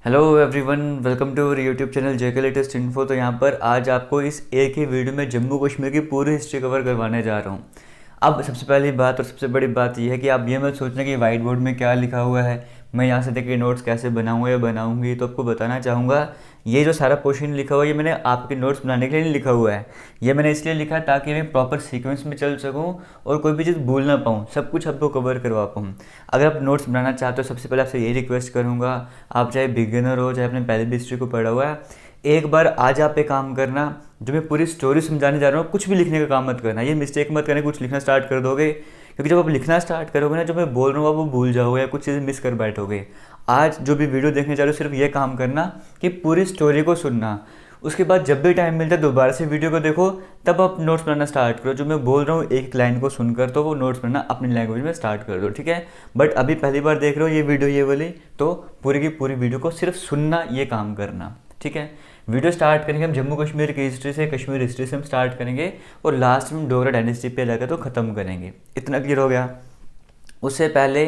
Hello everyone, welcome to our YouTube channel JK latest info. तो यहाँ पर आज आपको इस एक ही वीडियो में जम्मू कश्मीर की पूरी हिस्ट्री कवर करवाने जा रहा हूँ। अब सबसे पहली बात और सबसे बड़ी बात यह है कि आप ये मत सोचना कि वाइट बोर्ड में क्या लिखा हुआ है, मैं यहाँ से देख के नोट्स कैसे बनाऊँगा या बनाऊँगी। तो आपको बताना चाहूँगा, ये जो सारा पोर्शन लिखा हुआ है ये मैंने आपके नोट्स बनाने के लिए नहीं लिखा हुआ है। ये मैंने इसलिए लिखा है ताकि मैं प्रॉपर सीक्वेंस में चल सकूँ और कोई भी चीज़ भूल ना पाऊँ, सब कुछ आपको कवर करवा पाऊँ। अगर आप नोट्स बनाना चाहते हो, सबसे पहले आपसे यही रिक्वेस्ट करूँगा, आप चाहे बिगिनर हो चाहे आपने पहले भी हिस्ट्री को पढ़ा हुआ है, एक बार आज आप एक काम करना, जो मैं पूरी स्टोरी समझाने जा रहा हूँ कुछ भी लिखने का काम मत करना। ये मिस्टेक मत करना कुछ लिखना स्टार्ट कर दोगे, क्योंकि जब आप लिखना स्टार्ट करोगे ना, जो मैं बोल रहा हूँ आप वो भूल जाओगे या कुछ चीज़ें मिस कर बैठोगे। आज जो भी वीडियो देखने जा रहे हो सिर्फ ये काम करना कि पूरी स्टोरी को सुनना, उसके बाद जब भी टाइम मिलता है दोबारा से वीडियो को देखो, तब आप नोट्स बनाना स्टार्ट करो। जो मैं बोल रहा हूँ एक लाइन को सुनकर तो वो नोट्स बनाना अपनी लैंग्वेज में स्टार्ट कर दो, ठीक है। बट अभी पहली बार देख रहे हो ये वीडियो ये वाली, तो पूरी की पूरी वीडियो को सिर्फ सुनना, ये काम करना, ठीक है। वीडियो स्टार्ट करेंगे हम जम्मू कश्मीर की हिस्ट्री से, कश्मीर हिस्ट्री से हम स्टार्ट करेंगे और लास्ट में डोगरा डायनेस्टी पे लगा तो ख़त्म करेंगे। इतना क्लियर हो गया। उससे पहले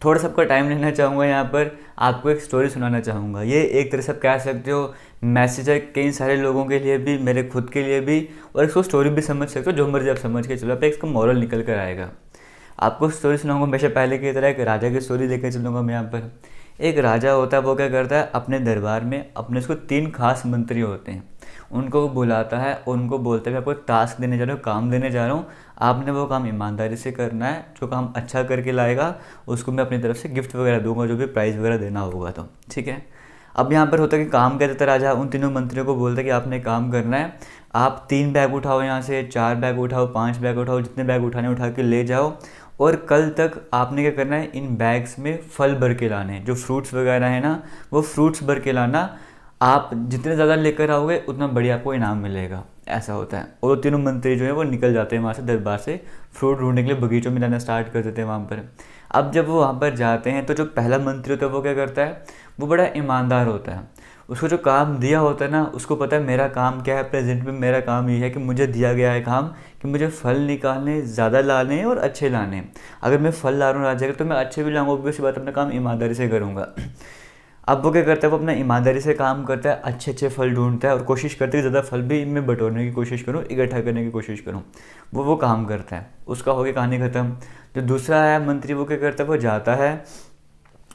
थोड़ा सबका टाइम लेना चाहूँगा, यहाँ पर आपको एक स्टोरी सुनाना चाहूँगा। ये एक तरह से आप कह सकते हो मैसेज है कई सारे लोगों के लिए भी, मेरे खुद के लिए भी, और इसको स्टोरी भी समझ सकते हो, जो मर्जी आप समझ के चलो, आप इसका मॉरल निकल कर आएगा। आपको स्टोरी सुनाऊंगा हमेशा पहले की तरह, एक राजा की स्टोरी लेकर चलूँगा मैं यहाँ पर। एक राजा होता है, वो क्या करता है अपने दरबार में अपने उसको 3 खास मंत्री होते हैं, उनको वो बुलाता है और उनको बोलता है कि आपको टास्क देने जा रहा हूँ, काम देने जा रहा हूँ, आपने वो काम ईमानदारी से करना है, जो काम अच्छा करके लाएगा उसको मैं अपनी तरफ से गिफ्ट वगैरह दूंगा, जो भी प्राइज़ वगैरह देना होगा, तो ठीक है। अब यहाँ पर होता है कि काम क्या देता है राजा, उन तीनों मंत्रियों को बोलता है कि आपने काम करना है, आप 3 बैग उठाओ, यहाँ से 4 बैग उठाओ, 5 बैग उठाओ, जितने बैग उठाने उठा के ले जाओ, और कल तक आपने क्या करना है, इन बैग्स में फल भर के लाने हैं, जो फ्रूट्स वगैरह है ना, वो फ्रूट्स भर के लाना। आप जितने ज़्यादा लेकर आओगे उतना बढ़िया आपको इनाम मिलेगा, ऐसा होता है। और वो तीनों मंत्री जो है वो निकल जाते हैं वहाँ से दरबार से, फ्रूट ढूंढने के लिए बगीचों में जाना स्टार्ट कर देते हैं वहाँ पर। अब जब वो वहाँ पर जाते हैं तो जो पहला मंत्री होता है वो क्या करता है, वो बड़ा ईमानदार होता है। उसको जो काम दिया होता है ना, उसको पता है मेरा काम क्या है, प्रेजेंट में मेरा काम ये है कि मुझे दिया गया है काम कि मुझे फल निकालने, ज़्यादा लाने और अच्छे लाने। अगर मैं फल ला रहा हूँ राजा के, तो मैं अच्छे भी लाऊंगा, ऑब्वियस बात अपना काम ईमानदारी से करूँगा। अब वो क्या करता है, वो अपना ईमानदारी से काम करता है, अच्छे अच्छे फल ढूंढता है और कोशिश करता है कि ज़्यादा फल भी मैं बटोरने की कोशिश करूँ, इकट्ठा करने की कोशिश करूँ। वो काम करता है, उसका हो गया कहानी ख़त्म। जो दूसरा है मंत्री, वो क्या करता है, वो जाता है,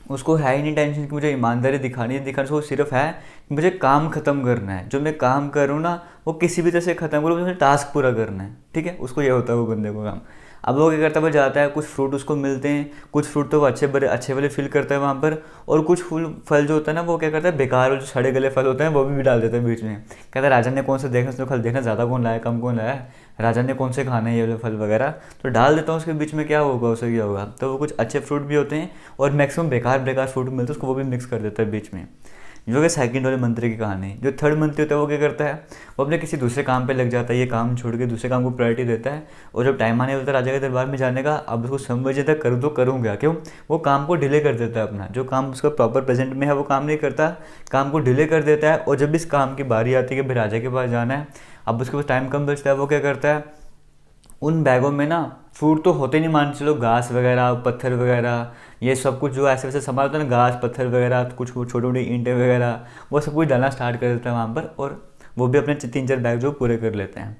उसको है ही नहीं टेंशन कि मुझे ईमानदारी दिखानी है, दिखाना, उसको सिर्फ है कि मुझे काम ख़त्म करना है, जो मैं काम करूँ ना वो किसी भी तरह से ख़त्म करूँ, मुझे टास्क पूरा करना है, ठीक है। उसको ये होता है वो बंदे को काम। अब वो क्या करता है, वो जाता है, कुछ फ्रूट उसको मिलते हैं, कुछ फ्रूट तो वो अच्छे वाले फिल करता है वहाँ पर, और कुछ फल जो होता है ना वो क्या करता है, बेकार जो सड़े गले फल होते हैं वो भी डाल देता है बीच में। कहता है राजा ने कौन से देखना, उसने फल देखना ज़्यादा कौन लाया कम कौन लाया, राजा ने कौन से खाने ये वाले फल वगैरह, तो डाल देता हूँ उसके बीच में, क्या होगा उससे, क्या होगा। तो वो कुछ अच्छे फ्रूट भी होते हैं और मैक्सिमम बेकार फ्रूट मिलते हैं, उसको वो भी मिक्स कर देता है बीच में। जो कि सेकंड वाले मंत्री की कहानी। जो थर्ड मंत्री होता है वो क्या करता है, वो अपने किसी दूसरे काम पे लग जाता है, ये काम छोड़ के दूसरे काम को प्रायोरिटी देता है, और जब टाइम आने वाला है राजा के दरबार में जाने का, अब उसको समझ जाता है करूँ तो करूँ क्या, क्यों, वो काम को डिले कर देता है, अपना जो काम उसका प्रॉपर प्रेजेंट में है वो काम नहीं करता, काम को डिले कर देता है। और जब इस काम की बारी आती है कि भाई राजा के पास जाना है, अब उसके पास टाइम कम बचता है, वो क्या करता है, उन बैगों में ना फ्रूट तो होते नहीं, मान चलो घास वगैरह, पत्थर वगैरह, ये सब कुछ जो ऐसे वैसे सामान होता है ना, घास पत्थर वगैरह, कुछ छोटे छोटे ईंटें वगैरह, वो सब कुछ डालना स्टार्ट कर देता है वहाँ पर, और वो भी अपने 3-4 बैग जो पूरे कर लेते हैं।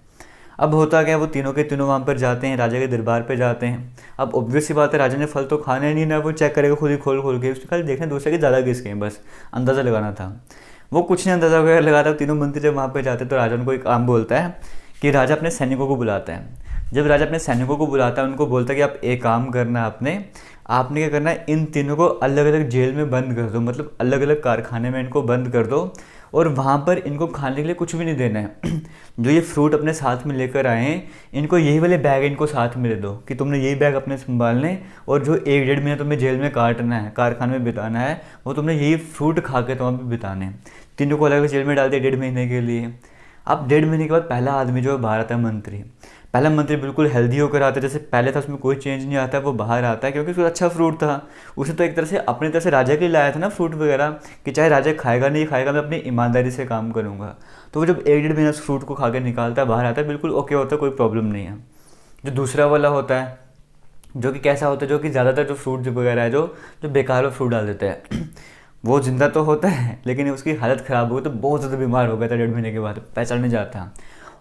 अब होता क्या, वो तीनों के तीनों वहाँ पर जाते हैं, राजा के दरबार पे जाते हैं। अब ऑब्वियस सी बात है, राजा ने फल तो खाने नहीं ना, वो चेक करेगा खुद ही खोल खोल के, उसने खाली देखना दूसरे के ज़्यादा किसके हैं, बस अंदाज़ा लगाना था। वो कुछ नहीं अंदाज़ा वगैरह लगाता। तीनों मंत्री जब वहाँ पर जाते हैं तो राजा उनको एक काम बोलता है कि राजा अपने सैनिकों को बुलाता है। जब राजा अपने सैनिकों को बुलाता है, उनको बोलता है कि आप एक काम करना है, आपने क्या करना है, इन तीनों को अलग अलग जेल में बंद कर दो, मतलब अलग अलग कारखाने में इनको बंद कर दो, और वहाँ पर इनको खाने के लिए कुछ भी नहीं देना है। जो ये फ्रूट अपने साथ में लेकर आए हैं, इनको यही वाले बैग इनको साथ में दे दो कि तुमने यही बैग अपने संभालने, और जो 1-1.5 महीना तुम्हें जेल में काटना है, कारखाने में बिताना है, वो तुमने यही फ्रूट खा के तुम्हारे पे बिताने। तीनों को अलग अलग जेल में डाल दिया 1.5 महीने के लिए। अब 1.5 महीने के बाद पहला आदमी जो है बाहर आता है, मंत्री। पहला मंत्री बिल्कुल हेल्दी होकर आता है, जैसे पहले था, उसमें कोई चेंज नहीं आता है, वो बाहर आता है क्योंकि उसको अच्छा फ्रूट था। उसने तो एक तरह से अपनी तरह से राजा के लिए लाया था ना फ्रूट वगैरह, कि चाहे राजा खाएगा नहीं खाएगा, मैं अपनी ईमानदारी से काम करूँगा। तो वो जब 1-1.5 महीना उस फ्रूट को खा के निकालता है, बाहर आता है, बिल्कुल ओके होता है, कोई प्रॉब्लम नहीं है। जो दूसरा वाला होता है, जो कि कैसा होता है, जो कि ज़्यादातर जो फ्रूट वगैरह है, जो बेकार फ्रूट डाल देता है वो जिंदा तो होता है लेकिन उसकी हालत ख़राब हो गई, तो बहुत ज़्यादा बीमार हो गया था 1.5 महीने के बाद, पहचान नहीं जाता।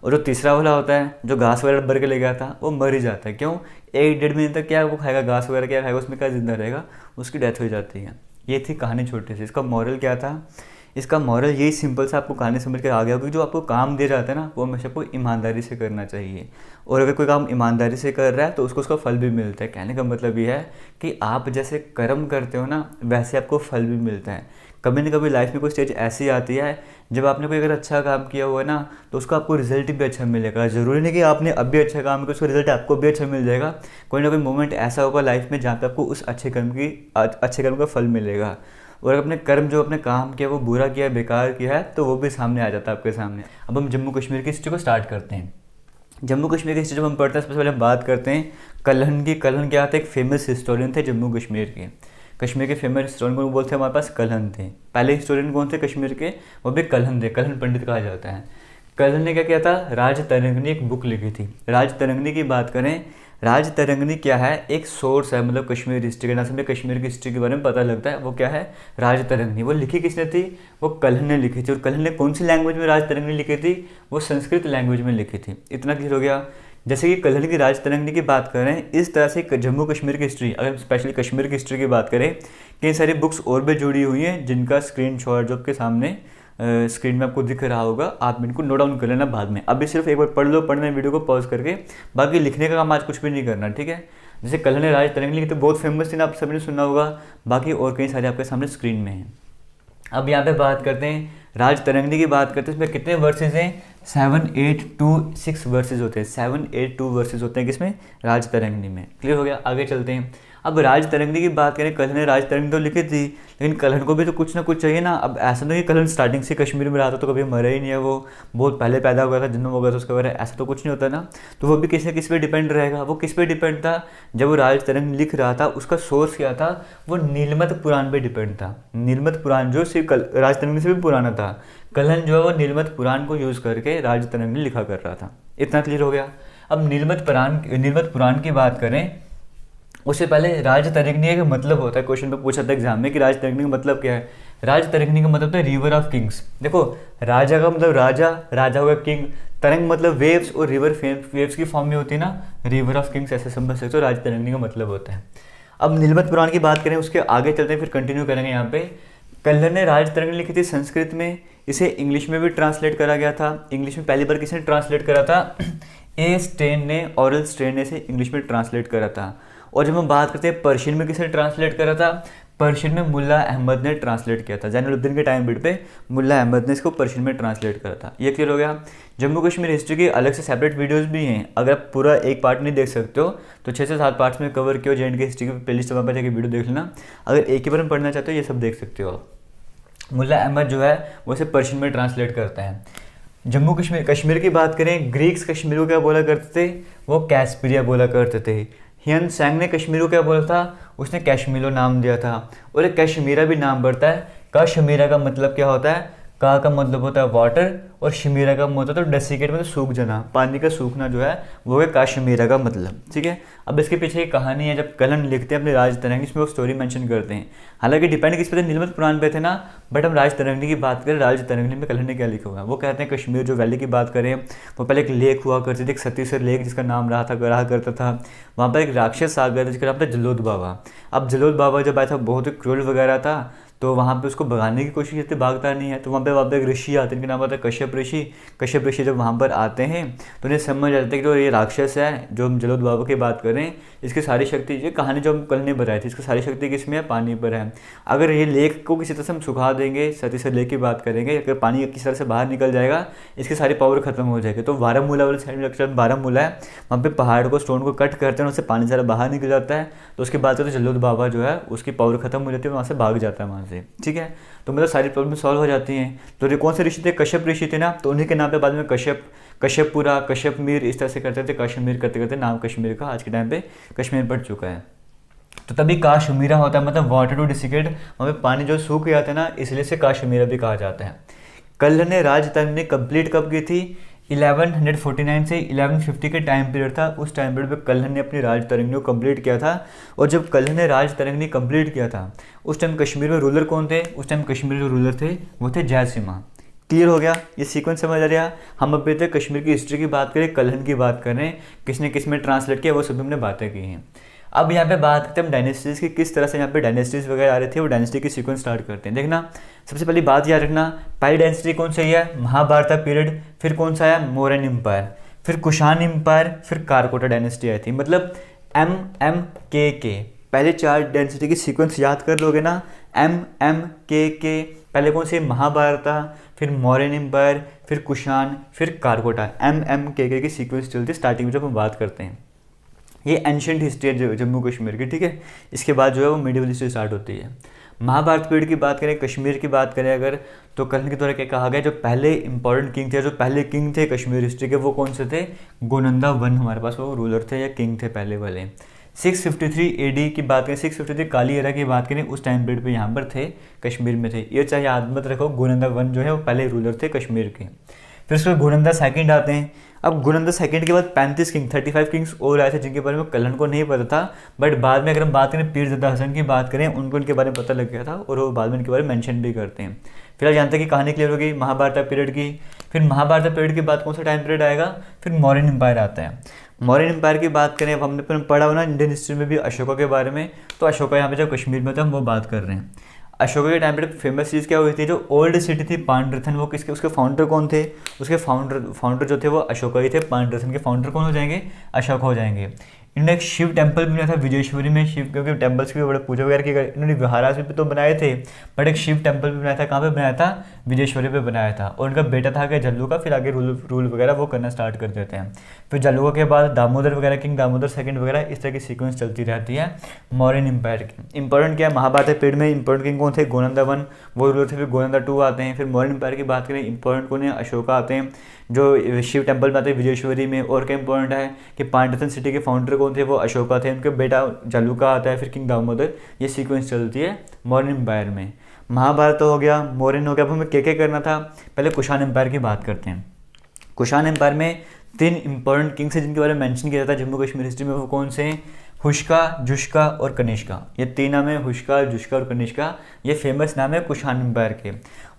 और जो तीसरा वाला होता है जो घास वगैरह भर के ले गया था, वो मर ही जाता है। क्यों? 1-1.5 महीने तक क्या वो खाएगा, घास वगैरह क्या खाएगा, उसमें क्या जिंदा रहेगा, उसकी डेथ हो जाती है। ये थी कहानी छोटी सी। इसका मॉरल क्या था? इसका मॉरल यही सिंपल सा आपको कहानी समझ के आ गया होगा कि जो आपको काम दिया जाता है ना, वो हमेशा आपको ईमानदारी से करना चाहिए। और अगर कोई काम ईमानदारी से कर रहा है तो उसको उसका फल भी मिलता है। कहने का मतलब ये है कि आप जैसे कर्म करते हो ना, वैसे आपको फल भी मिलता है। कभी ना कभी लाइफ में कोई स्टेज ऐसी आती है जब आपने कोई अगर अच्छा काम किया हुआ है ना, तो उसका आपको रिजल्ट भी अच्छा मिलेगा। ज़रूरी नहीं कि आपने अब भी अच्छा काम किया उसका रिजल्ट आपको भी अच्छा मिल जाएगा। कोई ना कोई मोमेंट ऐसा होगा लाइफ में जहाँ पे आपको उस अच्छे कर्म का फल मिलेगा। और अपने कर्म जो अपने काम किया वो बुरा किया, बेकार किया है, तो वो भी सामने आ जाता है आपके सामने। अब हम जम्मू कश्मीर की हिस्ट्री को स्टार्ट करते हैं। जम्मू कश्मीर की हिस्ट्री जब हम पढ़ते हैं सबसे पहले हम बात करते हैं कल्हण की। कल्हण क्या थे? एक फेमस हिस्टोरियन थे जम्मू कश्मीर के। कश्मीर के फेमस हिस्टोरियन को बोलते हैं हमारे पास कल्हण थे। पहले हिस्टोरियन कौन थे कश्मीर के? वो भी कल्हण थे, कल्हण पंडित कहा जाता है। कल्हण ने क्या किया था? राजतरंगिणी एक बुक लिखी थी। राजतरंगिणी की बात करें, राजतरंगिणी क्या है? एक सोर्स है, मतलब कश्मीर हिस्ट्री के नाम से हमें कश्मीर की हिस्ट्री के बारे में पता लगता है। वो क्या है? राजतरंगिणी। वो लिखी किसने थी? वो कल्हण ने लिखी थी। और कल्हण ने कौन सी लैंग्वेज में राजतरंगिणी लिखी थी? वो संस्कृत लैंग्वेज में लिखी थी। इतना क्लियर हो गया। जैसे कि कल्हण की राजतरंगिणी की बात करें, इस तरह से जम्मू कश्मीर की हिस्ट्री, अगर स्पेशली कश्मीर की हिस्ट्री की बात करें, कई सारी बुक्स और भी जुड़ी हुई हैं जिनका स्क्रीनशॉट जो आपके सामने स्क्रीन में आपको दिख रहा होगा। आप इनको नोट डाउन कर लेना बाद में। अभी सिर्फ एक बार पढ़ लो, पढ़ने वीडियो को पॉज करके। बाकी लिखने का काम आज कुछ भी नहीं करना, ठीक है। जैसे कल्हण ने राजतरंगिणी लिखी तो बहुत फेमस थी ना, आप सभी ने सुना होगा। बाकी और कई सारे आपके सामने स्क्रीन में हैं। अब यहाँ पे बात करते हैं राजतरंगिणी की बात करते हैं। इसमें कितने वर्सेज हैं? 7, 8, 2, 6 वर्सेज होते हैं। 7, 8, 2 वर्सेज होते हैं किसमें? राजतरंगिणी में। क्लियर हो गया? आगे चलते हैं। अब राजतरंगिणी की बात करें, कल्हण ने राजतरंगिणी तो लिखी थी, लेकिन कल्हण को भी तो कुछ ना कुछ चाहिए ना। अब ऐसा नहीं कि कल्हण स्टार्टिंग से कश्मीर में रहा था तो कभी मरा ही नहीं है, वो बहुत पहले पैदा हुआ था, जन्म हो गया था उसका, ऐसा तो कुछ नहीं होता ना। तो वो भी किसी न किस पे डिपेंड रहेगा। वो किस पे डिपेंड था? जब वो राजतरंगिणी लिख रहा था उसका सोर्स क्या था? वो नीलमत पुराण पे डिपेंड था। नीलमत पुराण जो सिर्फ राजतरंगिणी से भी पुराना था। कल्हण जो है वो नीलमत पुराण को यूज़ करके राजतरंगिणी लिखा कर रहा था। इतना क्लियर हो गया। अब नीलमत पुराण की बात करें, उससे पहले राजतरंगिणी का मतलब होता है, क्वेश्चन पे पूछा था एग्जाम में कि राजतरंगिणी का मतलब क्या है। राजतरंगिणी का मतलब है रिवर ऑफ किंग्स। देखो, राजा का मतलब राजा, राजा होगा किंग, तरंग मतलब वेव्स, और रिवर वेव्स की फॉर्म में होती है ना, रिवर ऑफ किंग्स, ऐसे समझ सकते हो राजतरंगिणी का मतलब होता है। अब नीलमत पुराण की बात करें, उसके आगे चलते हैं, फिर कंटिन्यू करेंगे। यहाँ पे कल्हण ने राजतरंगिणी लिखी थी संस्कृत में, इसे इंग्लिश में भी ट्रांसलेट करा गया था। इंग्लिश में पहली बार किसने ट्रांसलेट करा था? ए स्टेन ने, ऑरल स्टेन ने इसे इंग्लिश में ट्रांसलेट करा था। और जब हम बात करते हैं पर्शियन में किसने ट्रांसलेट करा था? पर्शियन में मुल्ला अहमद ने ट्रांसलेट किया था। जैनुलब्दीन के टाइम पीरियड पे मुल्ला अहमद ने इसको पर्शियन में ट्रांसलेट करा था। ये क्लियर हो गया। जम्मू कश्मीर हिस्ट्री की अलग से सेपरेट वीडियोस भी हैं। अगर आप पूरा एक पार्ट नहीं देख सकते हो तो 6 से 7 पार्ट्स में कवर किया जे एंड के हिस्ट्री की प्लेलिस्ट वहाँ पर जाकर वीडियो देख लेना। अगर एक ही बार में पढ़ना चाहते हो ये सब देख सकते हो। मुल्ला अहमद जो है वो इसे पर्शियन में ट्रांसलेट करता है। जम्मू कश्मीर की बात करें, ग्रीक्स कश्मीर को क्या बोला करते थे? वो कैस्पीरिया बोला करते थे। हियन सैंग ने कश्मीर को क्या बोला था? उसने कैश्मीलो नाम दिया था। और एक कैश्मीरा भी नाम बढ़ता है। कश्मीरा का मतलब क्या होता है? का मतलब होता है वाटर, और शमीरा का मतलब तो डेसिकेट मतलब सूख जाना, पानी का सूखना जो है वो है काश्मीरा का मतलब। ठीक है। अब इसके पीछे एक कहानी है। जब कल्हण लिखते हैं अपने राजतरंगिणी, इसमें वो स्टोरी मेंशन करते हैं। हालांकि डिपेंड किस पे थे? नीलमत पुराण पे थे ना। बट हम राजतरंगिणी की बात करें, राजतरंगिणी में कल्हण ने क्या लिखा हुआ है वो कहते हैं कश्मीर जो वैली की बात करें, वो पहले एक लेक हुआ करती थी, एक सतीसर लेक जिसका नाम रहा करता था। वहाँ पर एक राक्षस आ गया था जिसका नाम था जलोद बाबा। अब जलोद बाबा जब आया था बहुत ही क्रूर वगैरह था, तो वहाँ पे उसको भगाने की कोशिश करते, भागता नहीं है। तो वहाँ पे एक ऋषि आते हैं, इनका नाम होता है कश्यप ऋषि। कश्यप ऋषि जब वहाँ पर आते हैं तो उन्हें समझ आता है कि जो ये राक्षस है, जो हम जलोद बाबा की बात करें, इसकी सारी शक्ति, ये कहानी जो हम कल ने बताई थी, इसकी सारी शक्ति किसमें है? पानी पर है। अगर ये लेक को किसी तरह से हम सुखा देंगे, सतीसर लेक की बात करेंगे, अगर पानी किसी तरह से बाहर निकल जाएगा, इसकी सारी पावर खत्म हो जाएगी। तो बारामूला वाले साइड में लगता बारामूला है, वहाँ पे पहाड़ को, स्टोन को कट करते हैं, उससे पानी सारा बाहर निकल जाता है। तो उसके बाद तो जलोद बाबा जो है उसकी पावर खत्म हो जाती है, वहाँ से भाग जाता है वहाँ से। ठीक है। तो मतलब सारी प्रॉब्लम सॉल्व हो जाती हैं। तो ये कौन से ऋषि थे? कश्यप ऋषि थे ना। तो उन्हीं के नाम पे बाद में कश्यपपुरा, कश्यपमीर, इस तरह से करते थे। कश्मीर करते करते नाम कश्मीर का आज के टाइम पे कश्मीर पड़ चुका है। तो तभी काश्मीरा होता है, मतलब वाटर टू डिसिकेट, वहाँ पे पानी जो सूख जाता है ना, इसलिए से काश्मीरा भी कहा जाता है। कल्हण ने राजतरंगिणी कंप्लीट कब की थी? 1149 से 1150 के टाइम पीरियड था। उस टाइम पीरियड पे कल्हण ने अपनी राज तरंगनी को कंप्लीट किया था। और जब कल्हण ने राज तरंगनी कंप्लीट किया था उस टाइम कश्मीर में रूलर कौन थे? उस टाइम कश्मीर जो रूलर थे वो थे जयसिम्हा। क्लियर हो गया? ये सीक्वेंस समझ आ रहा? हम अभी तक कश्मीर की हिस्ट्री की बात करें, कल्हण की बात कर रहे हैं, किसने किस में ट्रांसलेट किया वो सभी हमने बातें की हैं। अब यहाँ पे बात करते हैं हम डायनेस्टीज़ की, किस तरह से यहाँ पे डायनेस्टीज़ वगैरह आ रही थी, वो डायनेस्टी की सीक्वेंस स्टार्ट करते हैं। देखना, सबसे पहली बात याद रखना, पहली डायनेस्टी कौन सी है? महाभारत पीरियड। फिर कौन सा है? मौर्यन एम्पायर। फिर कुषाण एम्पायर। फिर कारकोटा डायनेस्टी आई थी। मतलब MMKK। पहले 4 डायनेस्टी की सीक्वेंस याद कर लोगे ना, MMKK। पहले कौन सी? महाभारत, फिर मौर्यन एम्पायर, फिर कुषाण, फिर कारकोटा। MMKK की सीक्वेंस चलती स्टार्टिंग में जब हम बात करते हैं। ये एंशियंट हिस्ट्री है जम्मू कश्मीर की, ठीक है। इसके बाद जो है वो मिडिवल हिस्ट्री स्टार्ट होती है। महाभारत पीरियड की बात करें, कश्मीर की बात करें अगर, तो कल्हण के द्वारा क्या कहा गया, जो पहले इंपॉर्टेंट किंग थे, जो पहले किंग थे कश्मीर हिस्ट्री के, वो कौन से थे? गोनंदा वन हमारे पास वो रूलर थे या किंग थे पहले वाले। 653 AD की बात करें, 653 काली एरा की बात करें, उस टाइम पीरियड पे यहाँ पर थे, कश्मीर में थे। ये चाहे याद मत रखो, गोनंदा वन जो है वो पहले रूलर थे कश्मीर के। फिर उसके बाद गोनंदा सेकंड आते हैं। अब गोनंदा सेकंड के बाद 35 किंग 35 किंग्स और आए थे जिनके बारे में कल्हण को नहीं पता था, बट बाद में अगर हम बात करें पीरज़ादा हसन की बात करें, उनको इनके बारे में पता लग गया था और वो बाद में इनके बारे में मेंशन भी करते हैं। फिलहाल जानते हैं कि कहानी क्लियर होगी महाभारत पीरियड की। फिर महाभारत पीरियड के बाद कौन सा टाइम पीरियड आएगा? फिर मौर्यन एम्पायर आता है। मौर्यन एम्पायर की बात करें, अब हमने पढ़ा हो ना इंडियन हिस्ट्री में भी अशोका के बारे में, तो अशोका यहाँ पे जब कश्मीर में था हम वो बात कर रहे हैं। अशोका के टाइम पे फेमस चीज़ क्या हुई थी? जो ओल्ड सिटी थी पांड्रथन, वो किसके, उसके फाउंडर कौन थे? उसके फाउंडर जो थे वो अशोका ही थे। पांड्रथन के फाउंडर कौन हो जाएंगे? अशोक हो जाएंगे। इन्होंने एक शिव टेम्पल भी बनाया था विजेश्वरी में, शिव, क्योंकि टेम्पल्स की भी बड़े पूजा वगैरह की, इन्होंने विहारास भी तो बनाए थे, बट एक शिव टेम्पल भी बनाया था। कहाँ पे बनाया था? विजेश्वरी पे बनाया था। और उनका बेटा था क्या? जल्लुका। फिर आगे रूल वगैरह वो करना स्टार्ट कर देते हैं। फिर जल्लुका के बाद दामोदर वगैरह, किंग दामोदर सेकंड वगैरह, इस तरह की सीक्वेंस चलती रहती है मौर्यन एम्पायर की। इंपॉर्टेंट क्या है? महाभारत पीरियड में इंपॉर्टेंट किंग कौन थे? गोनंदा वन, वो रूलर थे। फिर गोनंदा 2 आते हैं। फिर मौर्यन एम्पायर की बात करें, इंपॉर्टेंट कौन है? अशोका आते हैं, जो शिव टेम्पल में आते हैं विजेश्वरी में। और क्या इंपॉर्टेंट है कि पांड्रथन सिटी के फाउंडर कौन थे? वो अशोका थे। उनके बेटा जल्लुका आता है, फिर किंग दामोदर। ये सीक्वेंस चलती है मौर्यन एम्पायर में। महाभारत हो गया, मौर्यन हो गया। अब हमें क्या करना था? पहले कुषाण एम्पायर की बात करते हैं। कुषाण एम्पायर में 3 इंपॉर्टेंट किंग्स हैं जिनके बारे में मेंशन किया जाता है जम्मू कश्मीर हिस्ट्री में। वो कौन से हैं? हुश्का, जुश्का और कनिष्का। ये 3 नाम है, हुश्का, जुश्का और कनिष्का। ये फेमस नाम है कुषाण एम्पायर के।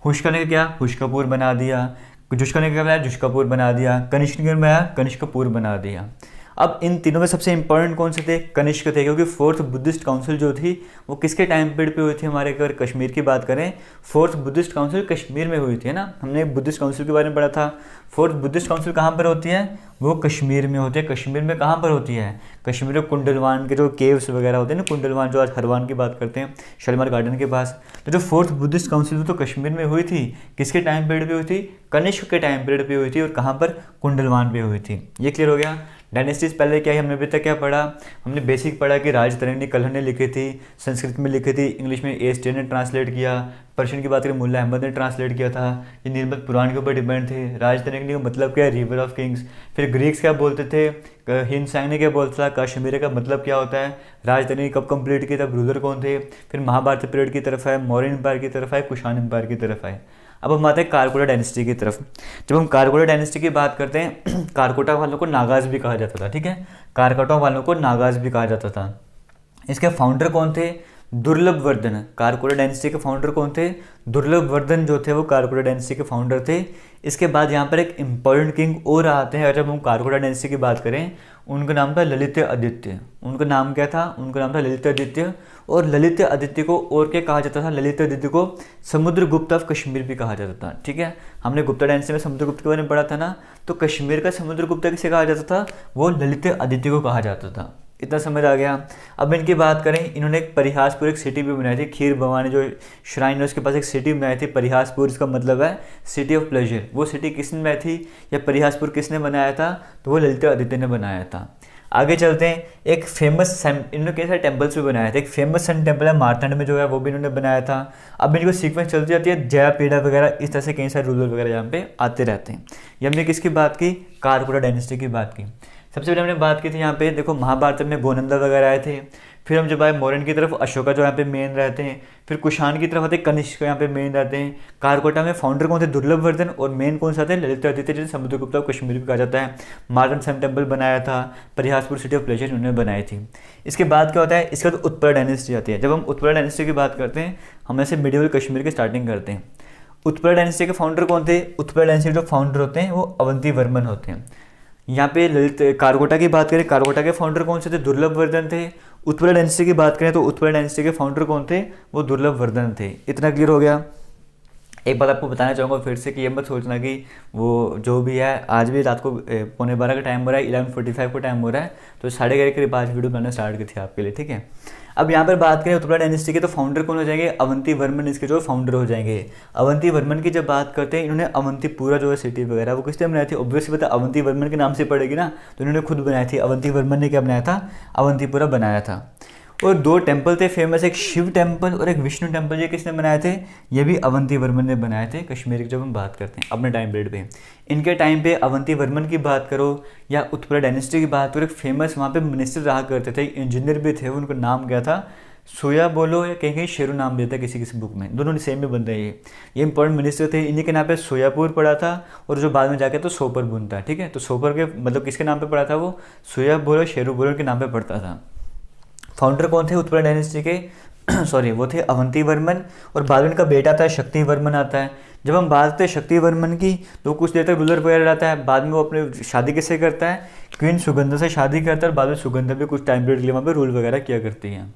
हुश्का ने क्या? हुश्कापुर बना दिया। जुश्का ने क्या बनाया? जुश्कापुर बना दिया। कनिष्क ने बनाया? कनिष्कपुर बना दिया। अब इन तीनों में सबसे इंपॉर्टेंट कौन से थे? कनिष्क थे, क्योंकि 4th बुद्धिस्ट काउंसिल जो थी वो किसके टाइम पीरियड पे हुई थी? हमारे अगर कश्मीर की बात करें, 4th बुद्धिस्ट काउंसिल कश्मीर में हुई थी, है ना। हमने बुद्धिस्ट काउंसिल के बारे में पढ़ा था। 4th बुद्धिस्ट काउंसिल कहाँ पर होती है? वो कश्मीर में होती है। कश्मीर में कहाँ पर होती है? कश्मीर में कुंडलवान के जो केव्स वगैरह होते हैं ना, कुंडलवान जो आज हरवान की बात करते हैं, शालीमार गार्डन के पास। तो जो 4th बुद्धिस्ट काउंसिल तो कश्मीर में हुई थी, किसके टाइम पीरियड पे हुई थी? कनिष्क के टाइम पीरियड पे हुई थी। और कहाँ पर? कुंडलवान पे हुई थी। ये क्लियर हो गया? डायनेस्टीज पहले क्या है, हमने अभी तक क्या पढ़ा? हमने बेसिक पढ़ा कि राज तरंगनी कल्हण ने लिखी थी, संस्कृत में लिखी थी, इंग्लिश में एस्टे ने ट्रांसलेट किया, पर्शियन की बात करें मुल्ला अहमद ने ट्रांसलेट किया था। ये निर्मल पुराण के ऊपर डिपेंड थे। राज तरंगनी का मतलब क्या है? River of Kings. फिर ग्रीक्स क्या बोलते थे? हिंद सैंग ने क्या बोलता था? कश्मीर का मतलब क्या होता है? राज तरंगनी कब कंप्लीट की, तब रूलर कौन थे? फिर महाभारत पीरियड की तरफ है, मौर्यन एम्पायर की तरफ है, कुषाण एम्पायर की तरफ है। अब हम आते हैं कारकोटा डायनेस्टी की तरफ। जब हम कारकोटा डायनेस्टी की बात करते हैं, कारकोटा वालों को नागाज भी कहा जाता था, ठीक है। कारकोटा वालों को नागाज भी कहा जाता था। इसके फाउंडर कौन थे? दुर्लभ वर्धन। कारकोटा डायनेस्टी के फाउंडर कौन थे? दुर्लभ वर्धन जो थे वो कारकोटा डायनेस्टी के फाउंडर थे। इसके बाद यहाँ पर एक इम्पॉर्टेंट किंग और आते हैं। जब हम कारकोटा डायनेस्टी की बात करें, उनका नाम था ललित आदित्य। उनका नाम क्या था? उनका नाम था ललित आदित्य। और ललित आदित्य को और क्या कहा जाता था? ललित आदित्य को समुद्रगुप्त ऑफ कश्मीर भी कहा जाता था, ठीक है। हमने गुप्ता डायनेस्टी में समुद्रगुप्त के बारे में पढ़ा था ना, तो कश्मीर का समुद्रगुप्त किसे कहा जाता था? वो ललित आदित्य को कहा जाता था। इतना समझ आ गया। अब इनकी बात करें, इन्होंने एक परिहासपुर एक सिटी भी बनाई थी, खीर भवानी जो श्राइन है उसके पास एक सिटी बनाई थी परिहासपुर। इसका मतलब है सिटी ऑफ प्लेजर। वो सिटी किसने बनाई थी या परिहासपुर किसने बनाया था? तो वो ललित आदित्य ने बनाया था। आगे चलते हैं। एक फेमस सन, इन्होंने कई सारे टेम्पल्स भी बनाए थे। एक फेमस सन टेम्पल है मारतंड में जो है, वो भी इन्होंने बनाया था। अब इनको सीक्वेंस चलती जाती है, जया पीड़ा वगैरह, इस तरह से कई सारे रूलर वगैरह यहाँ पे आते रहते हैं। ये हमने किसकी बात की? कारकोटा डायनेस्टी की बात की। सबसे पहले हमने बात की थी यहाँ पे, देखो महाभारत में गोनंदा वगैरह आए थे। फिर हम जब आए मौर्यन की तरफ, अशोका जो यहाँ पे मेन रहते हैं। फिर कुषाण की तरफ आते कनिष्क यहाँ पे मेन रहते हैं। कारकोटा में फाउंडर कौन थे, दुर्लभ वर्धन। और मेन कौन सा थे, ललित आदित्य, जिन्हें समुद्रगुप्त ऑफ कश्मीर भी कहा जाता है। मार्कंड सन टेम्पल बनाया था, परिहासपुर सिटी ऑफ प्लेजर उन्होंने बनाई थी। इसके बाद क्या होता है, इसके बाद उत्पल डायनेस्टी आती है। जब हम उत्पल डायनेस्टी की बात करते हैं, हम ऐसे मिडिवल कश्मीर की स्टार्टिंग करते हैं। उत्पल डायनेस्टी के फाउंडर कौन थे, उत्पल डायनेस्टी जो फाउंडर होते हैं वो अवंती वर्मन होते हैं। यहाँ पे ललित कारकोटा की बात करें, कारकोटा के फाउंडर कौन से थे, दुर्लभ वर्धन थे। उत्पल डायनेस्टी की बात करें तो उत्पल डायनेस्टी के फाउंडर कौन थे, वो दुर्लभ वर्धन थे। इतना क्लियर हो गया। एक बात आपको बताना चाहूँगा फिर से कि ये मत सोचना कि वो जो भी है, आज भी रात को 11:15 का टाइम हो रहा है, 11:45 का टाइम हो रहा है, तो 11:30 के करीब आज वीडियो बनाना स्टार्ट की थी आपके लिए, ठीक है। अब यहाँ पर बात करें उत्पल डायनेस्टी के, तो फाउंडर कौन हो जाएंगे, अवंती वर्मन इसके जो फाउंडर हो जाएंगे। अवंती वर्मन की जब बात करते हैं, इन्होंने अवंतीपुरा जो है सिटी वगैरह वो किसने बनाई थी, ऑब्वियसली पता अवंती वर्मन के नाम से पड़ेगी ना, तो इन्होंने खुद बनाई थी। अवंती वर्मन ने क्या बनाया था, अवंतीपुरा बनाया था। और 2 टेम्पल थे फेमस, एक शिव टेम्पल और एक विष्णु टेम्पल। ये किसने बनाए थे, ये भी अवंती वर्मन ने बनाए थे। कश्मीर की जब हम बात करते हैं अपने टाइम पीरियड पे, इनके टाइम पे अवंती वर्मन की बात करो या उत्पल डायनेस्टी की बात करो, एक फेमस वहाँ पे मिनिस्टर रहा करते थे, इंजीनियर भी थे, उनका नाम क्या था, सोया बोलो या कहीं कहीं शेरू नाम देता है किसी किसी बुक में, दोनों सेम में बनते हैं। ये इंपॉर्टेंट मिनिस्टर थे, इन्हीं के नाम पे सोयापुर पड़ा था और जो बाद में जाके तो सोपर बुनता है, ठीक है। तो सोपर के मतलब किसके नाम पे पड़ा था, वो सोया बोलो शेरू बोलो के नाम पे पड़ता था। फाउंडर कौन थे उत्पल डायनेस्टी के सॉरी, वो थे अवंती वर्मन। और बाद में इनका बेटा आता है शक्ति वर्मन आता है। जब हम बात करते हैं शक्ति वर्मन की, तो कुछ देर तक रूलर वगैरह रहता है, बाद में वो अपने शादी किससे करता है, क्वीन सुगंधा से शादी करता है। और बाद में सुगंधा भी कुछ टाइम पीरियड के लिए वहाँ पर रूल वगैरह किया करती हैं।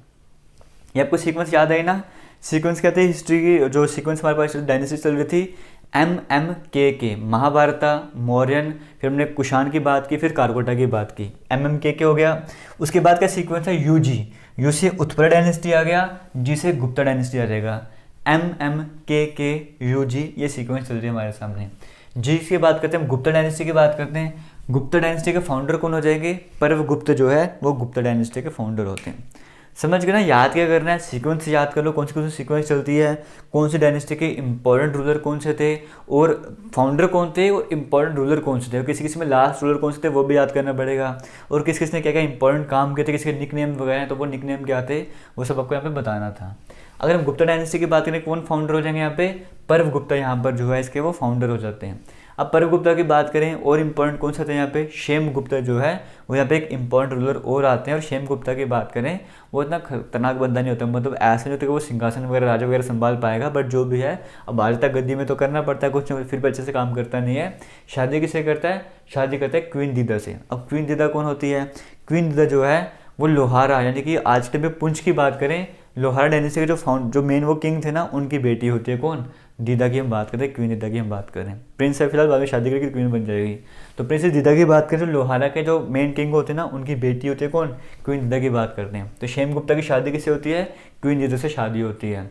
ये आपको सीक्वेंस याद आई ना, सीक्वेंस क्या थी, हिस्ट्री की जो सीक्वेंस हमारे पास डायनेस्टी चल रही थी, MMKK, महाभारता, मौर्यन, फिर हमने कुषाण की बात की, फिर कारकोटा की बात की, MMKK हो गया। उसके बाद का सीक्वेंस है UG, यू से उत्पल डायनेस्टी आ गया, जी से गुप्ता डायनेस्टी आ जाएगा। MMKK UG ये सीक्वेंस चल रही है हमारे सामने। जी की बात करते हैं, हम गुप्ता डायनेस्टी की बात करते हैं। गुप्ता डायनेस्टी के फाउंडर कौन हो जाएंगे, परवगुप्त जो है वो गुप्ता डायनेस्टी के फाउंडर होते हैं। समझ गए ना, याद क्या करना है, सीक्वेंस याद कर लो, कौन सी सीक्वेंस चलती है, कौन सी डायनेस्टी के इंपॉर्टेंट रूलर कौन से थे और फाउंडर कौन थे और इंपॉर्टेंट रूलर कौन से थे, और किसी किसी में लास्ट रूलर कौन से थे वो भी याद करना पड़ेगा। और किस किस ने क्या क्या इंपॉर्टेंट काम किए थे, किसके निक नेम वगैरह, तो वो निक नेम क्या थे वो सब आपको यहाँ पे बताना था। अगर हम गुप्ता डायनेस्टी की बात करें, कौन फाउंडर हो जाएंगे यहाँ पे, परवगुप्ता यहाँ पर जो है इसके वो फाउंडर हो जाते हैं। अब परवगुप्ता की बात करें और इम्पोर्टेंट कौन सा था यहाँ पे, क्षेमगुप्ता जो है वो यहाँ पे एक इम्पोर्टेंट रूलर और आते हैं। और क्षेमगुप्ता की बात करें, वो इतना खतरनाक बंदा नहीं होता, मतलब ऐसा नहीं होता कि वो सिंहासन वगैरह राजा वगैरह संभाल पाएगा, बट जो भी है अब आज तक गद्दी में तो करना पड़ता है कुछ, फिर भी अच्छे से काम करता नहीं है। शादी किससे करता है, शादी करता है क्वीन दीदा से। अब क्वीन दीदा कौन होती है, क्वीन दीदा जो है वो लोहारा, यानी कि आज के टाइम पे पुंछ की बात करें, लोहारा डायनेस्टी के जो मेन वो किंग थे ना, उनकी बेटी होती है कौन, दीदा की हम बात करते हैं, क्वीन दीदा की हम बात करें। प्रिंस है फिलहाल, बाद में शादी करके क्वीन बन जाएगी। तो प्रिंसेस दीदा की बात करें तो लोहारा के जो मेन किंग होते हैं ना, उनकी बेटी होती है कौन, क्वीन दीदा की बात करते हैं। तो क्षेमगुप्ता की शादी किससे होती है, क्वीन दीदा से शादी होती है।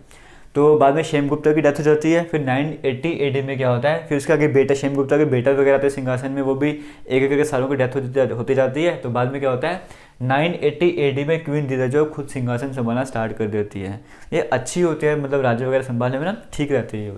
तो बाद में क्षेमगुप्ता की डेथ हो जाती है। फिर 980 AD में क्या होता है, फिर उसका आगे बेटा क्षेमगुप्ता के बेटा वगैरह आते हैं सिंहासन में, वो भी एक एक सालों की डेथ होती जाती है। तो बाद में क्या होता है, 980 AD में क्वीन दीदा जो खुद सिंहासन संभालना स्टार्ट कर देती है। ये अच्छी होती है, मतलब राज्य वगैरह संभालने में ना ठीक रहती है।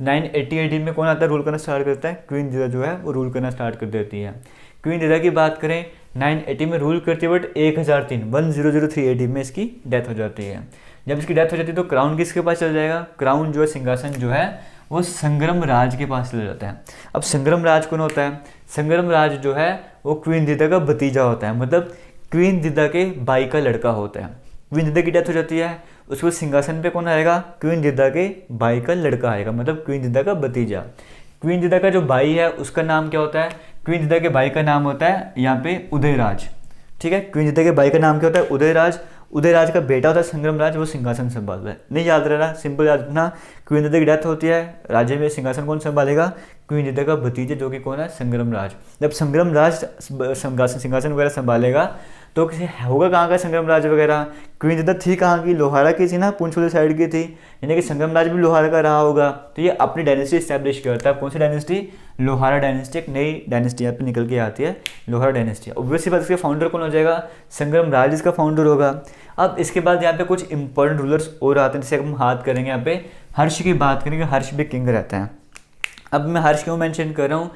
980 AD में कौन आता है, रूल करना स्टार्ट करता है, क्वीन दीदा जो है वो रूल करना स्टार्ट कर देती है। क्वीन दीदा की बात करें 980 में रूल करती है, बट 1003 AD में इसकी डेथ हो जाती है। जब इसकी डेथ हो जाती है तो क्राउन किसके पास चल जाएगा, क्राउन जो है सिंहासन जो है वो संग्राम राज के पास चला जाता है। अब संग्राम राज कौन होता है, संग्राम राज जो है वो क्वीन दीदा का भतीजा होता है, मतलब क्वीन दीदा के भाई का लड़का होता है। क्वीन दीदा की डेथ हो जाती है, उसको सिंहासन पे कौन आएगा, क्वीन दीदा के भाई का लड़का आएगा, मतलब क्वीन दीदा का भतीजा। क्वीन दीदा का जो भाई है उसका नाम क्या होता है, क्वीन दीदा के भाई का नाम होता है यहाँ पे उदयराज, ठीक है। क्वीन दीदा के भाई का नाम क्या होता है, उदयराज। उदयराज का बेटा होता है संग्रामराज, वो सिंहासन संभालता है। नहीं याद रहा, सिंपल याद रखना, क्वीन दीदा की डेथ होती है, राज्य में सिंहासन कौन संभालेगा, क्वीन दीदा का भतीजा जो कि कौन है, संग्रामराज। जब संग्रामराज सिंहासन वगैरह संभालेगा तो किसी होगा कहाँ का संग्रामराज वगैरह, क्वीन दीदा थी कहाँ की, लोहारा की थी ना, पुंछ वाली साइड की थी, यानी कि संग्रामराज भी लोहारा का रहा होगा। तो ये अपनी डायनेस्टी स्टैब्लिश करता है, कौन सी डायनेस्टी, लोहारा डायनेस्टी। एक नई डायनेस्टी यहाँ पे निकल के आती है, लोहारा डायनेस्टी। ऑब्वियसली बात, इसके फाउंडर कौन हो जाएगा, संग्रामराज इसका फाउंडर होगा। अब इसके बाद यहाँ पे कुछ इंपॉर्टेंट रूलर्स और आते हैं, जैसे हम बात करेंगे यहाँ पे हर्ष की बात करेंगे, हर्ष भी किंग रहता है। अब मैं हर्ष क्यों मेंशन कर रहा हूँ,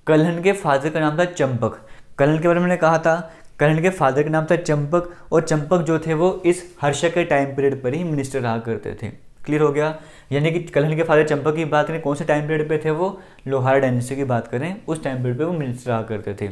कल्हण के फादर का नाम था चंपक। कर्नल के बारे में मैंने कहा था, कर्नल के फादर का नाम था चंपक, और चंपक जो थे वो इस हर्षक के टाइम पीरियड पर ही मिनिस्टर रहा करते थे। क्लियर हो गया। यानी कि कर्नल के फादर चंपक की बात करें, कौन से टाइम पीरियड पे थे वो, लोहार डायनेस्टी की बात करें, उस टाइम पीरियड पे वो मिनिस्टर रहा करते थे।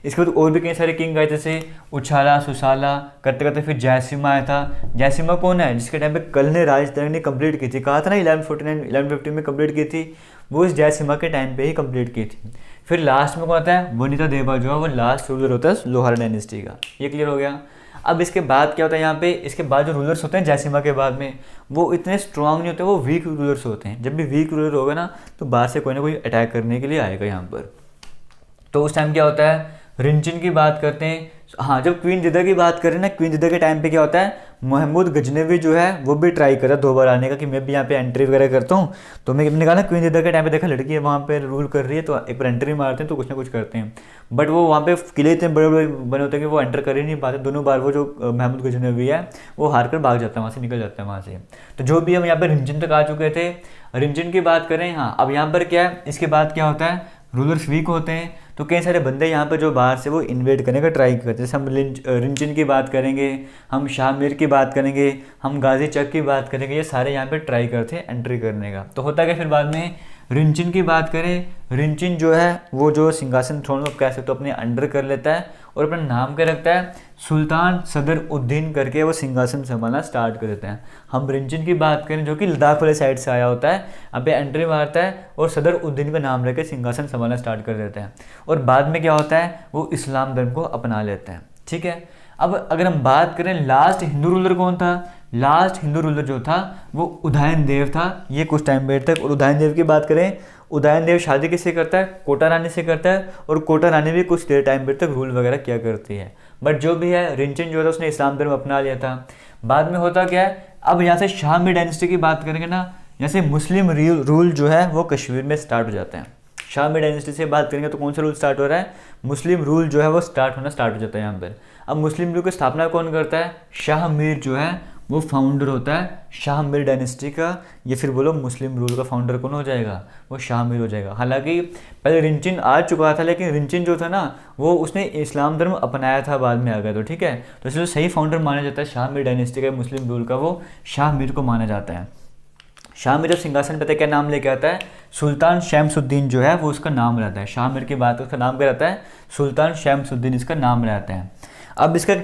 इसके बाद और भी कई सारे किंग आए, जैसे उछाला, सुसाला, करते करते फिर जयसिम्हा आया था। जयसिम्हा कौन है, जिसके टाइम पे कर्नल ने राजधानी कंप्लीट की थी, कहा था ना 1149 1150 में कंप्लीट की थी, वो इस जयसिम्हा के टाइम पे ही कंप्लीट की थी। फिर लास्ट में कौन आता है, वनिता देवा जो है वो लास्ट रूलर होता है लोहार डायनेस्टी का। ये क्लियर हो गया। अब इसके बाद क्या होता है यहाँ पे, इसके बाद जो रूलर्स होते हैं जयसिम्हा के बाद में, वो इतने स्ट्रांग नहीं होते, वो वीक रूलर्स होते हैं। जब भी वीक रूलर होगा ना तो बाहर से कोई ना कोई अटैक करने के लिए आएगा यहाँ पर। तो उस टाइम क्या होता है, रिंचिन की बात करते हैं। हाँ, जब क्वीन जिदा की बात करें ना, क्वीन जिदा के टाइम पे क्या होता है, महमूद गजनवी जो है वो भी ट्राई करा 2 बार आने का कि मैं भी यहाँ पे एंट्री वगैरह करता हूँ। तो मैंने कहा ना, क्वीन जिदा के टाइम पे देखा लड़की है वहाँ पे रूल कर रही है, तो एक बार एंट्री मारते हैं तो कुछ ना कुछ करते हैं। बट वो वहाँ पे किले इतने बड़े बड़े बने होते हैं कि वो एंटर कर ही नहीं पाते। दोनों बार वो जो महमूद गजनवी है वो हार कर भाग जाता है, वहाँ से निकल जाता है वहाँ से। तो जो भी हम यहाँ पे रिंचिन तक आ चुके थे। रिंचिन की बात करें, हाँ, अब यहाँ पर क्या है, इसके बाद क्या होता है, रूलर्स वीक होते हैं तो कई सारे बंदे यहाँ पर जो बाहर से वो इन्वेड करने का ट्राई करते हैं। जैसे हम रिंचिन की बात करेंगे, हम शाह मीर की बात करेंगे, हम गाजी चक की बात करेंगे, ये सारे यहाँ पे ट्राई करते हैं एंट्री करने का। तो होता क्या फिर बाद में, रिंचिन की बात करें, रिंचिन जो है वो जो सिंहासन थ्रोन को कह सकते तो अपने अंडर कर लेता है और अपना नाम क्या रखता है, सुल्तान सदर उद्दीन करके वो सिंहासन संभालना स्टार्ट कर देते हैं। हम रिंचिन की बात करें जो कि लद्दाख वाले साइड से आया होता है, यहाँ पे एंट्री मारता है और सदर उद्दीन का नाम रख के सिंहासन संभालना स्टार्ट कर देते हैं। और बाद में क्या होता है, वो इस्लाम धर्म को अपना लेते हैं। ठीक है। अब अगर हम बात करें लास्ट हिंदू रूलर कौन था, लास्ट हिंदू रूलर जो था वो उदयन देव था, ये कुछ टाइम पीरियड तक। और उदयन देव की बात करें, उदयन देव शादी किससे करता है, कोटा रानी से करता है, और कोटा रानी भी कुछ देर टाइम पीरियड तक रूल वगैरह किया करती है। बट जो भी है, रिंचिन जो था उसने इस्लाम धर्म अपना लिया था। बाद में होता क्या है, अब यहाँ से शाह मीर डायनेस्टी की बात करेंगे ना, यहाँ से मुस्लिम रूल जो है वो कश्मीर में स्टार्ट हो जाते हैं। शाह मीर डायनेस्टी से बात करेंगे तो कौन सा रूल स्टार्ट हो रहा है, मुस्लिम रूल जो है वो स्टार्ट होना स्टार्ट हो जाता है यहाँ पर। अब मुस्लिम रूल की स्थापना कौन करता है, शाह मीर जो है वो फाउंडर होता है शाह मीर डायनेस्टी का। ये फिर बोलो मुस्लिम रूल का फाउंडर कौन हो जाएगा, वो शाह मीर हो जाएगा। हालांकि पहले रिंचिन आ चुका था, लेकिन रिंचिन जो था ना वो उसने इस्लाम धर्म अपनाया था, बाद में आ गया। तो ठीक है, तो इसलिए सही फाउंडर माना जाता है शाह मीर डायनेस्टी का, मुस्लिम रूल का, वो शाह मीर को माना जाता है। शाह मीर जब सिंहासन पे क्या नाम लेके आता है, सुल्तान शमसुद्दीन जो है वो उसका नाम रहता है। शाह मीर की बात उसका नाम क्या रहता है, सुल्तान शमसुद्दीन इसका नाम रहता है। अब इसका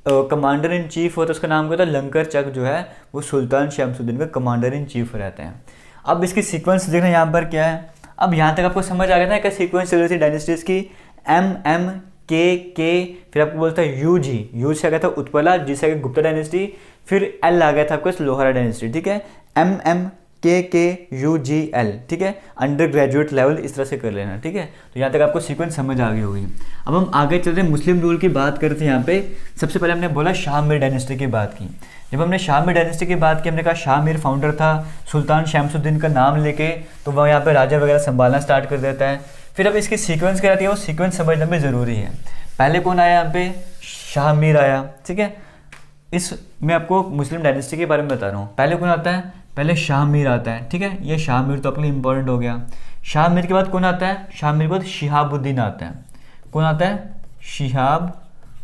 कमांडर इन चीफ होता है, उसका नाम क्या होता है, लंकर चक जो है वो सुल्तान शमसुद्दीन का कमांडर इन चीफ रहते हैं। अब इसकी सीक्वेंस देखना यहाँ पर क्या है। अब यहाँ तक आपको समझ आ गया था क्या सीक्वेंस चल रही थी डायनेस्टीज की, M के फिर आपको बोलता है यू से आ गया था उत्पला, जी से आ गया गुप्ता डायनेस्टी, फिर L आ गया था आपको लोहारा डायनेस्टी। ठीक है, M KUGL। ठीक है, अंडर ग्रेजुएट लेवल इस तरह से कर लेना। ठीक है, तो यहाँ तक आपको सीक्वेंस समझ आ गई होगी। अब हम आगे चलते हैं, मुस्लिम रूल की बात करते हैं। यहाँ पे सबसे पहले हमने बोला शाह मीर डायनेस्टी की बात की। जब हमने शाह मीर डायनेस्टी की बात की, हमने कहा शाह मीर फाउंडर था, सुल्तान शमसुद्दीन का नाम लेके तो वह यहाँ पे राजा वगैरह संभालना स्टार्ट कर देता है। फिर अब इसकी सीक्वेंस क्या रहती है, वो सीक्वेंस समझना भी ज़रूरी है। पहले कौन आया यहाँ पे, शाह मीर आया। ठीक है, इस मैं आपको मुस्लिम डायनेस्टी के बारे में बता रहा हूँ। पहले कौन आता है, पहले शाह मीर आता है। ठीक है, ये शाह मीर तो अपने लिए इंपॉर्टेंट हो गया। शाह मीर के बाद कौन आता है, शाह मीर के बाद शिहाबुद्दीन आता है। कौन आता है, शिहाबुद्दीन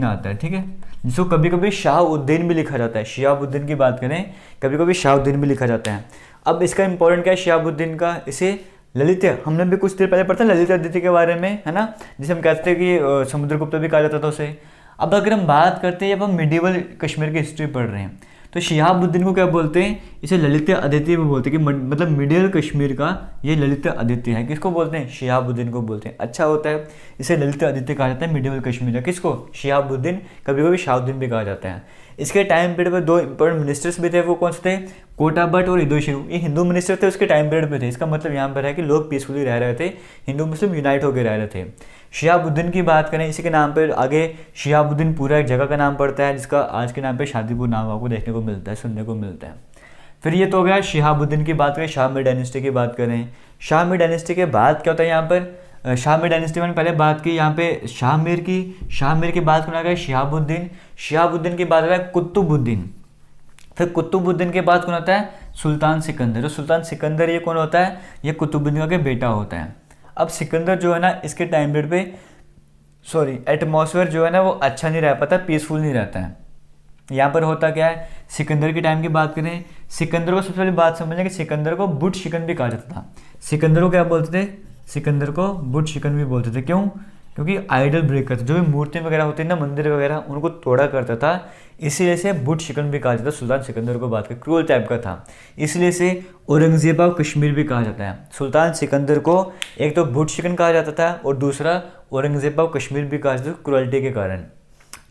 आता है। ठीक है, जिसको कभी कभी शाहउद्दीन भी लिखा जाता है। शिहाबुद्दीन की बात करें, कभी कभी शाहउद्दीन भी लिखा जाता है। अब इसका इंपॉर्टेंट क्या है शिहाबुद्दीन का, इसे ललित, हमने भी कुछ देर पहले पढ़ा था ललित आदित्य के बारे में, है ना, जिसे हम कहते हैं कि समुद्रगुप्त भी कहा जाता था उसे। अब अगर हम बात करते हैं, जब हम मिडिवल कश्मीर की हिस्ट्री पढ़ रहे हैं, तो शिहाबुद्दीन को क्या बोलते हैं, इसे ललित आदित्य भी बोलते हैं कि मतलब मिडिवल कश्मीर का ये ललित आदित्य है। किसको बोलते हैं, शिहाबुद्दीन को बोलते हैं। अच्छा होता है, इसे ललित आदित्य कहा जाता है मिडिवल कश्मीर का। किसको, शिहाबुद्दीन, कभी कभी शाहउद्दीन भी कहा जाता है। इसके टाइम पीरियड पर 2 इंपॉर्टेंट मिनिस्टर्स भी थे, वो कौन से थे, कोटा भट्ट और इदोशिरू। ये हिंदू मिनिस्टर थे, उसके टाइम पीरियड पे थे। इसका मतलब यहाँ पर है कि लोग पीसफुली रह रहे थे, हिंदू मुस्लिम यूनाइट होकर रह रहे थे। शिहाबुद्दीन की बात करें, इसी के नाम पर आगे शिहाबुद्दीन पूरा एक जगह का नाम पड़ता है, जिसका आज के नाम पे शादीपुर नाम आपको देखने को मिलता है, सुनने को मिलता है। फिर ये तो हो गया शिहाबुद्दीन की बात करें। शाह मीर डायनेस्टी की बात करें, शाह मीर डायनेस्टी के बाद क्या होता है यहाँ पर, शाह मीर डायनेस्टी में पहले बात की यहाँ पे शाह मीर के बाद कौन आ गया, शिहाबुद्दीन के बाद आ गया कुतुबुद्दीन। फिर कुतुबुद्दीन के बाद कौन आता है, सुल्तान सिकंदर। सुल्तान सिकंदर ये कौन होता है, ये कुतुबुद्दीन का बेटा होता है। अब सिकंदर जो है ना, इसके टाइम पीरियड पे एटमॉस्फेयर जो है ना वो अच्छा नहीं रह पाता, पीसफुल नहीं रहता है। यहाँ पर होता क्या है, सिकंदर के टाइम की बात करें, सिकंदर को सबसे पहले बात समझें कि सिकंदर को बुट शिकन भी कहा जाता था। सिकंदर को क्या बोलते थे, सिकंदर को बुट शिकन भी बोलते थे। क्यों? क्योंकि आइडल ब्रेकर था, जो भी मूर्तियाँ वगैरह होती है ना, मंदिर वगैरह, उनको तोड़ा करता था, इसीलिए से बुट शिकन भी कहा जाता है। सुल्तान सिकंदर को बात कर, क्रूअल टाइप का था, इसलिए से औरंगजेब ऑफ कश्मीर भी कहा जाता है। सुल्तान सिकंदर को एक तो बुट शिकन कहा जाता था और दूसरा औरंगजेब ऑफ कश्मीर भी कहा जाता था, क्रूअल्टी के कारण।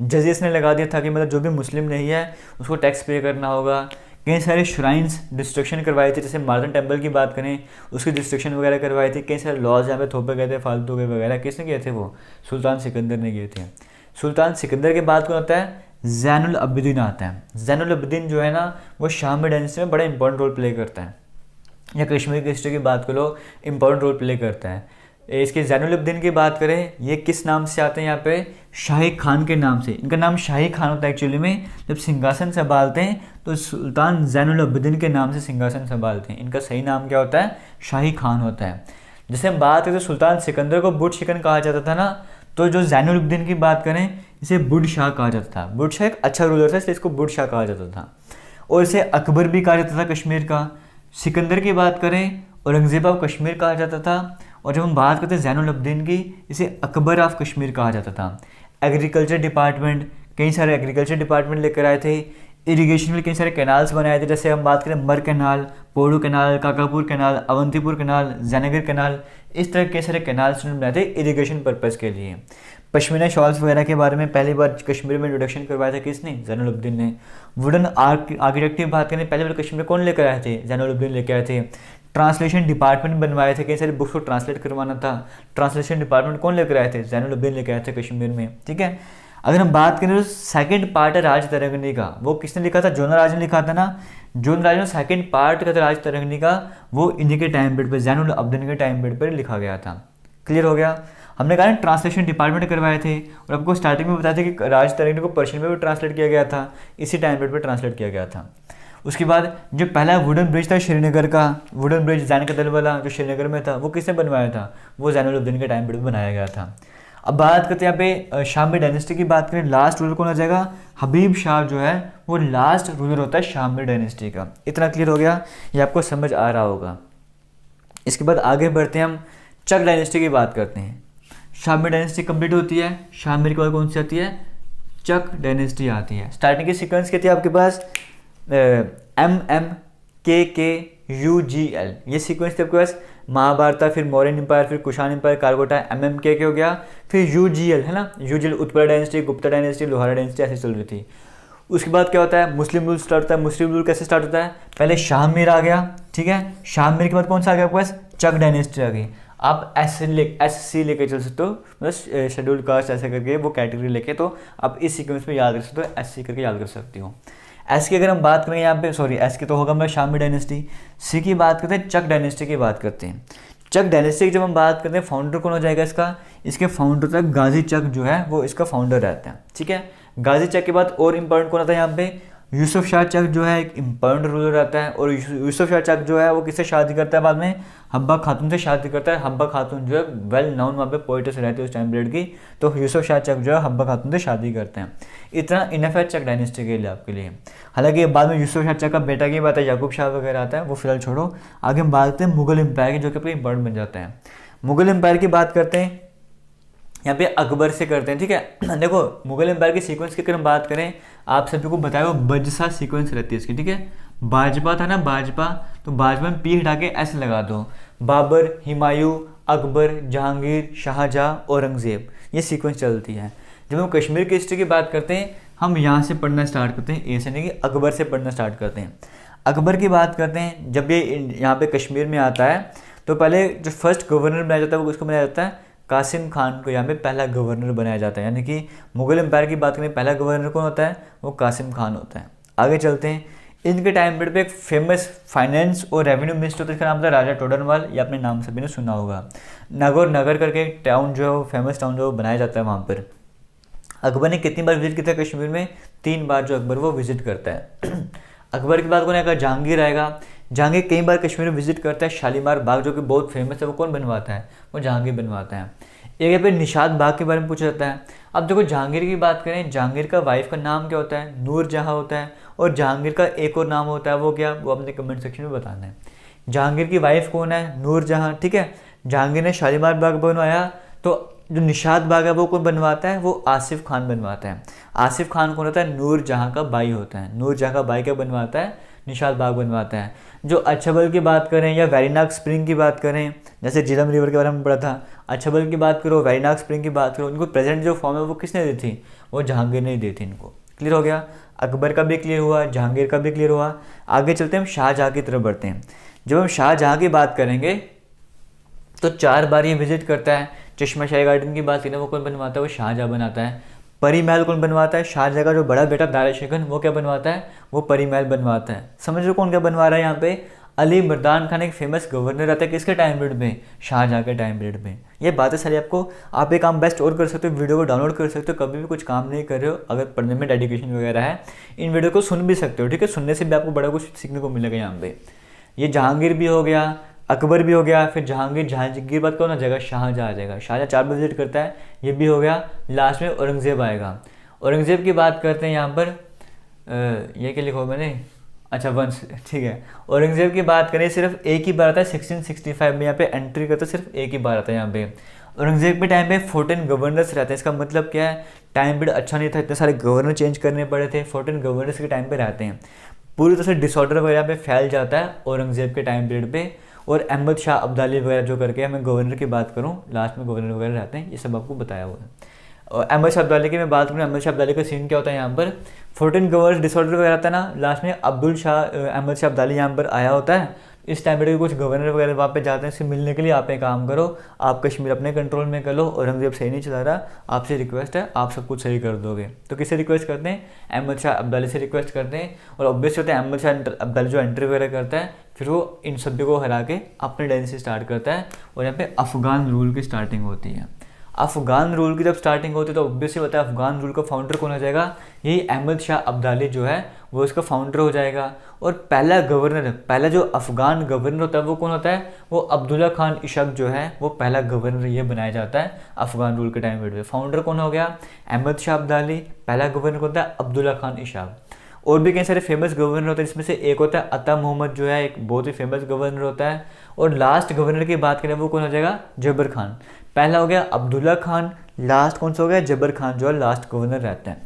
जजियस ने लगा दिया था कि मतलब जो भी मुस्लिम नहीं है उसको टैक्स पे करना होगा। कई सारे श्राइन्स डिस्ट्रक्शन करवाए थे, जैसे मार्दन टेम्पल की बात करें, उसकी डिस्ट्रक्शन वगैरह करवाए थे। कई सारे लॉज यहाँ पे थोपे गए थे फालतू के वगैरह, किसने किए थे? वो सुल्तान सिकंदर ने किए थे। सुल्तान सिकंदर के बाद कौन आता है? ज़ैनुल अब्दीन आता है। ज़ैनुल अब्दीन जो है ना वो शामी डायनेस्टी में बड़ा इंपॉर्टेंट रोल प्ले करता है, या कश्मीर की हिस्ट्री की बात करो, इंपॉर्टेंट रोल प्ले करता है। इसके ज़ैनुल अब्दीन की बात करें, ये किस नाम से आते हैं? यहाँ पे शाही खान के नाम से, इनका नाम शाही खान होता है एक्चुअली में। जब सिंहासन संभालते हैं तो सुल्तान ज़ैनुल अब्दीन के नाम से सिंहासन संभालते हैं। इनका सही नाम क्या होता है? शाही खान होता है। जैसे हम बात करें तो सुल्तान सिकंदर को बुट शिकन कहा जाता था ना, तो जो ज़ैनुल अब्दीन की बात करें इसे बुट शाह कहा जाता था। बुट शाह एक अच्छा रूलर था, इसलिए इसको बुट शाह कहा जाता था। और इसे अकबर भी कहा जाता था कश्मीर का। सिकंदर की बात करें, औरंगजेब ऑफ कश्मीर कहा जाता था। और जब हम बात करते हैं ज़ैनुल अब्दीन की, इसे अकबर ऑफ कश्मीर कहा जाता था। एग्रीकल्चर डिपार्टमेंट, कई सारे एग्रीकल्चर डिपार्टमेंट लेकर आए थे। इरिगेशन में कई सारे कैनाल्स बनाए थे, जैसे हम बात करें Mar canal, Podu canal, Kakapur canal, Awantipur canal, Jaynagar canal, इस तरह के सारे कैनाल्स बनाए थे इरिगेशन पर्पज़ के लिए। पश्मीना शॉल्स वगैरह के बारे में पहली बार कश्मीर में इंट्रोडक्शन करवाया था किसने? ज़ैनुल अब्दीन ने। वुडन आर्किटेक्ट की बात करें, पहले बार कश्मीर में कौन लेकर आए थे? ज़ैनुल अब्दीन लेकर आए थे। ट्रांसलेशन डिपार्टमेंट बनवाए थे, कई सारे बुक्स को ट्रांसलेट करवाना था, ट्रांसलेशन डिपार्टमेंट कौन लेकर आए थे? ज़ैनुल अब्दीन लेकर आए थे कश्मीर में। ठीक है, अगर हम बात करें तो सेकंड पार्ट है राज तरंगनी का, वो किसने लिखा था? जोना राज ने लिखा था ना। जोना राज ने सेकंड पार्ट का था राज तरंगनी का, वो इन्हीं के टाइम पीरियड पर, ज़ैनुल अब्दीन के टाइम पीरियड पर लिखा गया था। क्लियर हो गया? हमने कहा ट्रांसलेशन डिपार्टमेंट करवाए थे, और आपको स्टार्टिंग में बताया था कि राज तरंगनी को पर्शियन में भी ट्रांसलेट किया गया था, इसी टाइम पीरियड पर ट्रांसलेट किया गया था। उसके बाद जो पहला वुडन ब्रिज था श्रीनगर का, वुडन ब्रिज जैन कदल वाला जो श्रीनगर में था, वो किसने बनवाया था? वो ज़ैनुल अब्दीन के टाइम पीरियड में बनाया गया था। अब बात करते हैं यहाँ पे शामी डायनेस्टी की बात करें, लास्ट रूलर कौन आ जाएगा? हबीब शाह जो है वो लास्ट रूलर होता है शामी डायनेस्टी का। इतना क्लियर हो गया? ये आपको समझ आ रहा होगा। इसके बाद आगे बढ़ते हैं, हम चक डायनेस्टी की बात करते हैं। शामी डायनेस्टी कंप्लीट होती है, शामी के बाद कौन सी आती है? चक डायनेस्टी आती है। स्टार्टिंग की सीक्वेंस क्या थी आपके पास? MMKKUGL, ये सीक्वेंस थे आपके पास। महाभारत, फिर मौर्यन एम्पायर, फिर कुषाण एम्पायर, कालकोटा, MMKK हो गया, फिर UGL है ना, UGL Utpal dynasty, Gupta dynasty, Lohara dynasty, ऐसे चल रही थी। उसके बाद क्या होता है? मुस्लिम रूल स्टार्ट होता है। मुस्लिम रूल कैसे स्टार्ट होता है? पहले शाह मीर आ गया, ठीक है, शाह मीर के बाद कौन सा आ गया आपके पास? चक डायनेस्टी आ गई। आप SC लेके चल सकते हो, मतलब शेड्यूल कास्ट ऐसे करके वो कैटेगरी लेके, तो आप इस सीक्वेंस में याद रख सकते हो, SC करके याद कर सकते हो। एस की अगर हम बात करें यहाँ पे, एस की तो होगा हमारा शामी डायनेस्टी। सी की बात करते हैं, चक डायनेस्टी की बात करते हैं। चक डायनेस्टी की जब हम बात करते हैं, फाउंडर कौन हो जाएगा इसका? इसके फाउंडर तक गाजी चक जो है वो इसका फाउंडर रहता है। ठीक है, गाजी चक के बाद और इम्पोर्टेंट कौन आता है यहाँ पे? यूसुफ शाह चक जो है एक इम्पोर्टेंट रूलर रहता है। और यूसुफ शाह चक जो है वो किससे शादी करता है बाद में? हब्बा खातून से शादी करता है। हब्बा खातून जो है वेल नोन वहाँ पे पोइट्स रहती है उस टाइम पीरियड की, तो यूसुफ शाह चक जो है हब्बा खातून से शादी करते हैं। इतना इनफ है चक डायनेस्टी के लिए आपके लिए। हालांकि बाद में यूसुफ शाह चक का बेटा की बात है, याकूब शाह वगैरह आता है, वो फिलहाल छोड़ो। आगे हम बात करते हैं मुगल एम्पायर की, जो कि अपने इम्पोर्टेंट बन जाता है। मुगल एम्पायर की बात करते हैं, यहाँ पे अकबर से करते हैं। ठीक है, देखो मुगल एम्पायर की सीक्वेंस की अगर हम बात करें, आप सभी को बताया वो बजसा सीक्वेंस रहती है इसकी। ठीक है, बाजपा था ना, बाजपा, तो बाजपा में पी हटा के एस लगा दो। बाबर, हुमायूं, अकबर, जहांगीर, शाहजहां, औरंगजेब, ये सीक्वेंस चलती है। जब हम कश्मीर की हिस्ट्री की बात करते हैं, हम यहाँ से पढ़ना स्टार्ट करते हैं, ए से नहीं कि अकबर से पढ़ना स्टार्ट करते हैं। अकबर की बात करते हैं, जब ये यहाँ पे कश्मीर में आता है तो पहले जो फर्स्ट गवर्नर बनाया जाता है वो उसको बनाया जाता है कासिम खान को यहाँ पे पहला गवर्नर बनाया जाता है। यानी कि मुगल एम्पायर की बात करें, पहला गवर्नर कौन होता है? वो कासिम खान होता है। आगे चलते हैं, इनके टाइम पीरियड पे एक फेमस फाइनेंस और रेवेन्यू मिनिस्टर होता है, इसका नाम था राजा टोडरमल, ये अपने नाम सभी ने सुना होगा। नागौर नगर करके एक टाउन जो है वो फेमस टाउन जो बनाया जाता है वहाँ पर। अकबर ने कितनी बार विजिट किया था कश्मीर में? 3 बार जो अकबर वो विजिट करता है। अकबर की बात कौन आएगा? जहांगीर आएगा। जहांगीर कई बार कश्मीर में विजिट करता है। शालीमार बाग जो कि बहुत फेमस है, वो कौन बनवाता है? वो जहांगीर बनवाता है। एक यहाँ पे निशात बाग के बारे में पूछा जाता है। अब देखो जहांगीर की बात करें, जहांगीर का वाइफ का नाम क्या होता है? नूर जहाँ होता है। और जहांगीर का एक और नाम होता है, वो क्या? वो अपने कमेंट सेक्शन में बताना है। जहांगीर की वाइफ कौन है? नूर जहाँ, ठीक है। जहांगीर ने शालीमार बाग बनवाया, तो जो निशात बाग है वो कौन बनवाता है? वो आसिफ खान बनवाता है। आसिफ खान कौन होता है? नूर जहाँ का भाई होता है। नूर जहाँ का भाई क्या बनवाता है? निशात बाग बनवाता है। जो अछबल की बात करें या वेरीनाग स्प्रिंग की बात करें, जैसे झीलम रिवर के बारे में पढ़ा था, अछबल की बात करो, वेरीनाग स्प्रिंग की बात करो, इनको प्रेजेंट जो फॉर्म है वो किसने दी थी? वो जहांगीर ने दी थी इनको। क्लियर हो गया? अकबर का भी क्लियर हुआ, जहांगीर का भी क्लियर हुआ। आगे चलते हैं, हम शाहजहाँ की तरफ बढ़ते हैं। जब हम शाहजहाँ की बात करेंगे तो 4 बार ये विजिट करता है। चश्मा शाही गार्डन की बात करें, वो कौन बनवाता है? वो शाहजहाँ बनाता है। परी महल कौन बनवाता है? शाहजहाँ का जो बड़ा बेटा दाराशिकन, वो क्या बनवाता है? वो परी महल बनवाता है। समझ लो कौन क्या बनवा रहा है यहाँ पे? अली मर्दान खान एक फेमस गवर्नर रहता है, किसके टाइम पीरियड में? शाहजहाँ के टाइम पीरियड में। ये बातें सारी आपको, आप एक काम बेस्ट और कर सकते हो, वीडियो को डाउनलोड कर सकते हो। कभी भी कुछ काम नहीं कर रहे हो, अगर पढ़ने में डेडिकेशन वगैरह है, इन वीडियो को सुन भी सकते हो, ठीक है। सुनने से भी आपको बड़ा कुछ सीखने को मिलेगा यहाँ पे। ये जहांगीर भी हो गया, अकबर भी हो गया, फिर जहांगीर बात करो ना, जगह शाहजहाँ आ जाएगा। शाहजहाँ 4 बार विजिट करता है, ये भी हो गया। लास्ट में औरंगजेब आएगा। औरंगजेब की बात करते हैं यहाँ पर, ये क्या लिखो मैंने, अच्छा वंश, ठीक है। औरंगजेब की बात करें, सिर्फ एक ही बार आता है 1665 में, यहाँ पे एंट्री करता है, सिर्फ एक ही बार आता है यहाँ पे। औरंगजेब के टाइम पे 14 गवर्नर्स रहते हैं। इसका मतलब क्या है? टाइम पीरियड अच्छा नहीं था, इतने सारे गवर्नर चेंज करने पड़े थे। 14 गवर्नर्स के टाइम पे रहते हैं। पूरी तरह से डिसऑर्डर वगैरह पे फैल जाता है औरंगजेब के टाइम पीरियड पे। और अहमद शाह अब्दाली वगैरह जो करके, मैं गवर्नर की बात करूँ, लास्ट में गवर्नर वगैरह रहते हैं, ये सब आपको बताया हुआ है। और अहमद शाह अब्दाली की मैं बात करूँ, अहमद शाह अब्दाली का सीन क्या होता है यहाँ पर? 14 गवर्नर डिसऑर्डर वगैरह आता है ना, लास्ट में अहमद शाह अब्दाली यहाँ पर आया होता है। इस टाइम पे कुछ गवर्नर वगैरह वहाँ पे जाते हैं, इससे मिलने के लिए। आप एक काम करो, आप कश्मीर अपने कंट्रोल में कर लो, औरंगजेब सही नहीं चला रहा, आपसे रिक्वेस्ट है, आप सब कुछ सही कर दोगे। तो किससे रिक्वेस्ट करते हैं? अहमद शाह अब्दाली से रिक्वेस्ट करते हैं। और ऑब्वियस होता है अहमद शाह अब्दाली जो एंट्री वगैरह करता है, फिर वो इन सभी को हरा के अपने डायनेस्टी स्टार्ट करता है। और यहाँ पे अफगान रूल की स्टार्टिंग होती है। अफगान रूल की जब स्टार्टिंग होती है तो ऑब्वियसली पता है अफगान रूल का फाउंडर कौन हो जाएगा? यही अहमद शाह अब्दाली जो है वो इसका फाउंडर हो जाएगा। और पहला गवर्नर, पहला जो अफगान गवर्नर होता है वो कौन होता है? वो अब्दुल्ला खान इशक जो है, वो पहला गवर्नर ये बनाया जाता है अफगान रूल के टाइम पीरियड में। फाउंडर कौन हो गया? अहमद शाह अब्दाली। पहला गवर्नर होता है अब्दुल्ला खान इशक। और भी कई सारे फेमस गवर्नर होते हैं, जिसमें से एक होता है अता मोहम्मद जो है, एक बहुत ही फेमस गवर्नर होता है। और लास्ट गवर्नर की बात करें वो कौन हो जाएगा? जबर खान। पहला हो गया अब्दुल्ला खान, लास्ट कौन सा हो गया? जबर खान जो है लास्ट गवर्नर रहता है।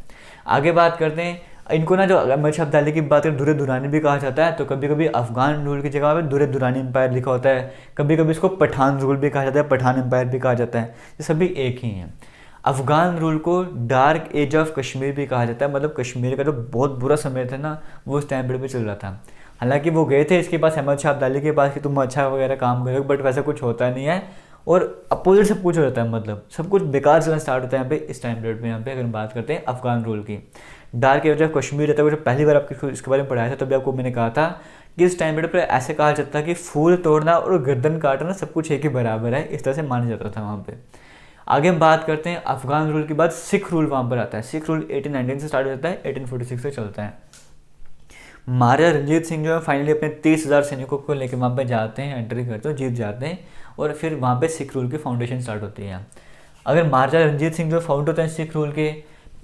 आगे बात करते हैं, इनको ना जो अहमद शाह अब्दाली की बात करें, दुर्र दुरानी भी कहा जाता है। तो कभी कभी अफगान रूल की जगह पे दुर्र दुरानी एम्पायर लिखा होता है। कभी कभी इसको पठान रूल भी कहा जाता है, पठान एम्पायर भी कहा जाता है। ये सभी एक ही हैं। अफगान रूल को डार्क एज ऑफ कश्मीर भी कहा जाता है। मतलब कश्मीर का जो बहुत बुरा समय था ना, वो उस टाइम पीरियड पे चल रहा था। हालांकि वो गए थे इसके पास, अहमद शाह अब्दाली के पास, कि तुम अच्छा वगैरह काम करो, बट वैसा कुछ होता नहीं है। और अपोजिट सब कुछ हो जाता है, मतलब सब कुछ बेकार चलना स्टार्ट होता है यहाँ पे इस टाइम पीरियड में। यहाँ पे अगर हम बात करते हैं अफगान रूल की, डार्क एज ऑफ कश्मीर रहता है। जब पहली बार आपको इसके बारे में पढ़ाया था तभी आपको मैंने कहा था कि इस टाइम पीरियड पर ऐसे कहा जाता है कि फूल तोड़ना और गर्दन काटना सब कुछ एक ही बराबर है, इस तरह से माना जाता था वहाँ पे। आगे हम बात करते हैं अफगान रूल के बाद सिख रूल वहाँ पर आता है। सिख रूल 1819 से स्टार्ट हो जाता है, 1846 से चलता है। महाराजा रंजीत सिंह जो है फाइनली अपने 30,000 सैनिकों को लेकर वहाँ पे जाते हैं, एंट्री करते हैं, जीत जाते हैं। और फिर वहाँ पे सिख रूल की फाउंडेशन स्टार्ट होती है। अगर महाराजा रंजीत सिंह जो फाउंडर होते हैं सिख रूल के,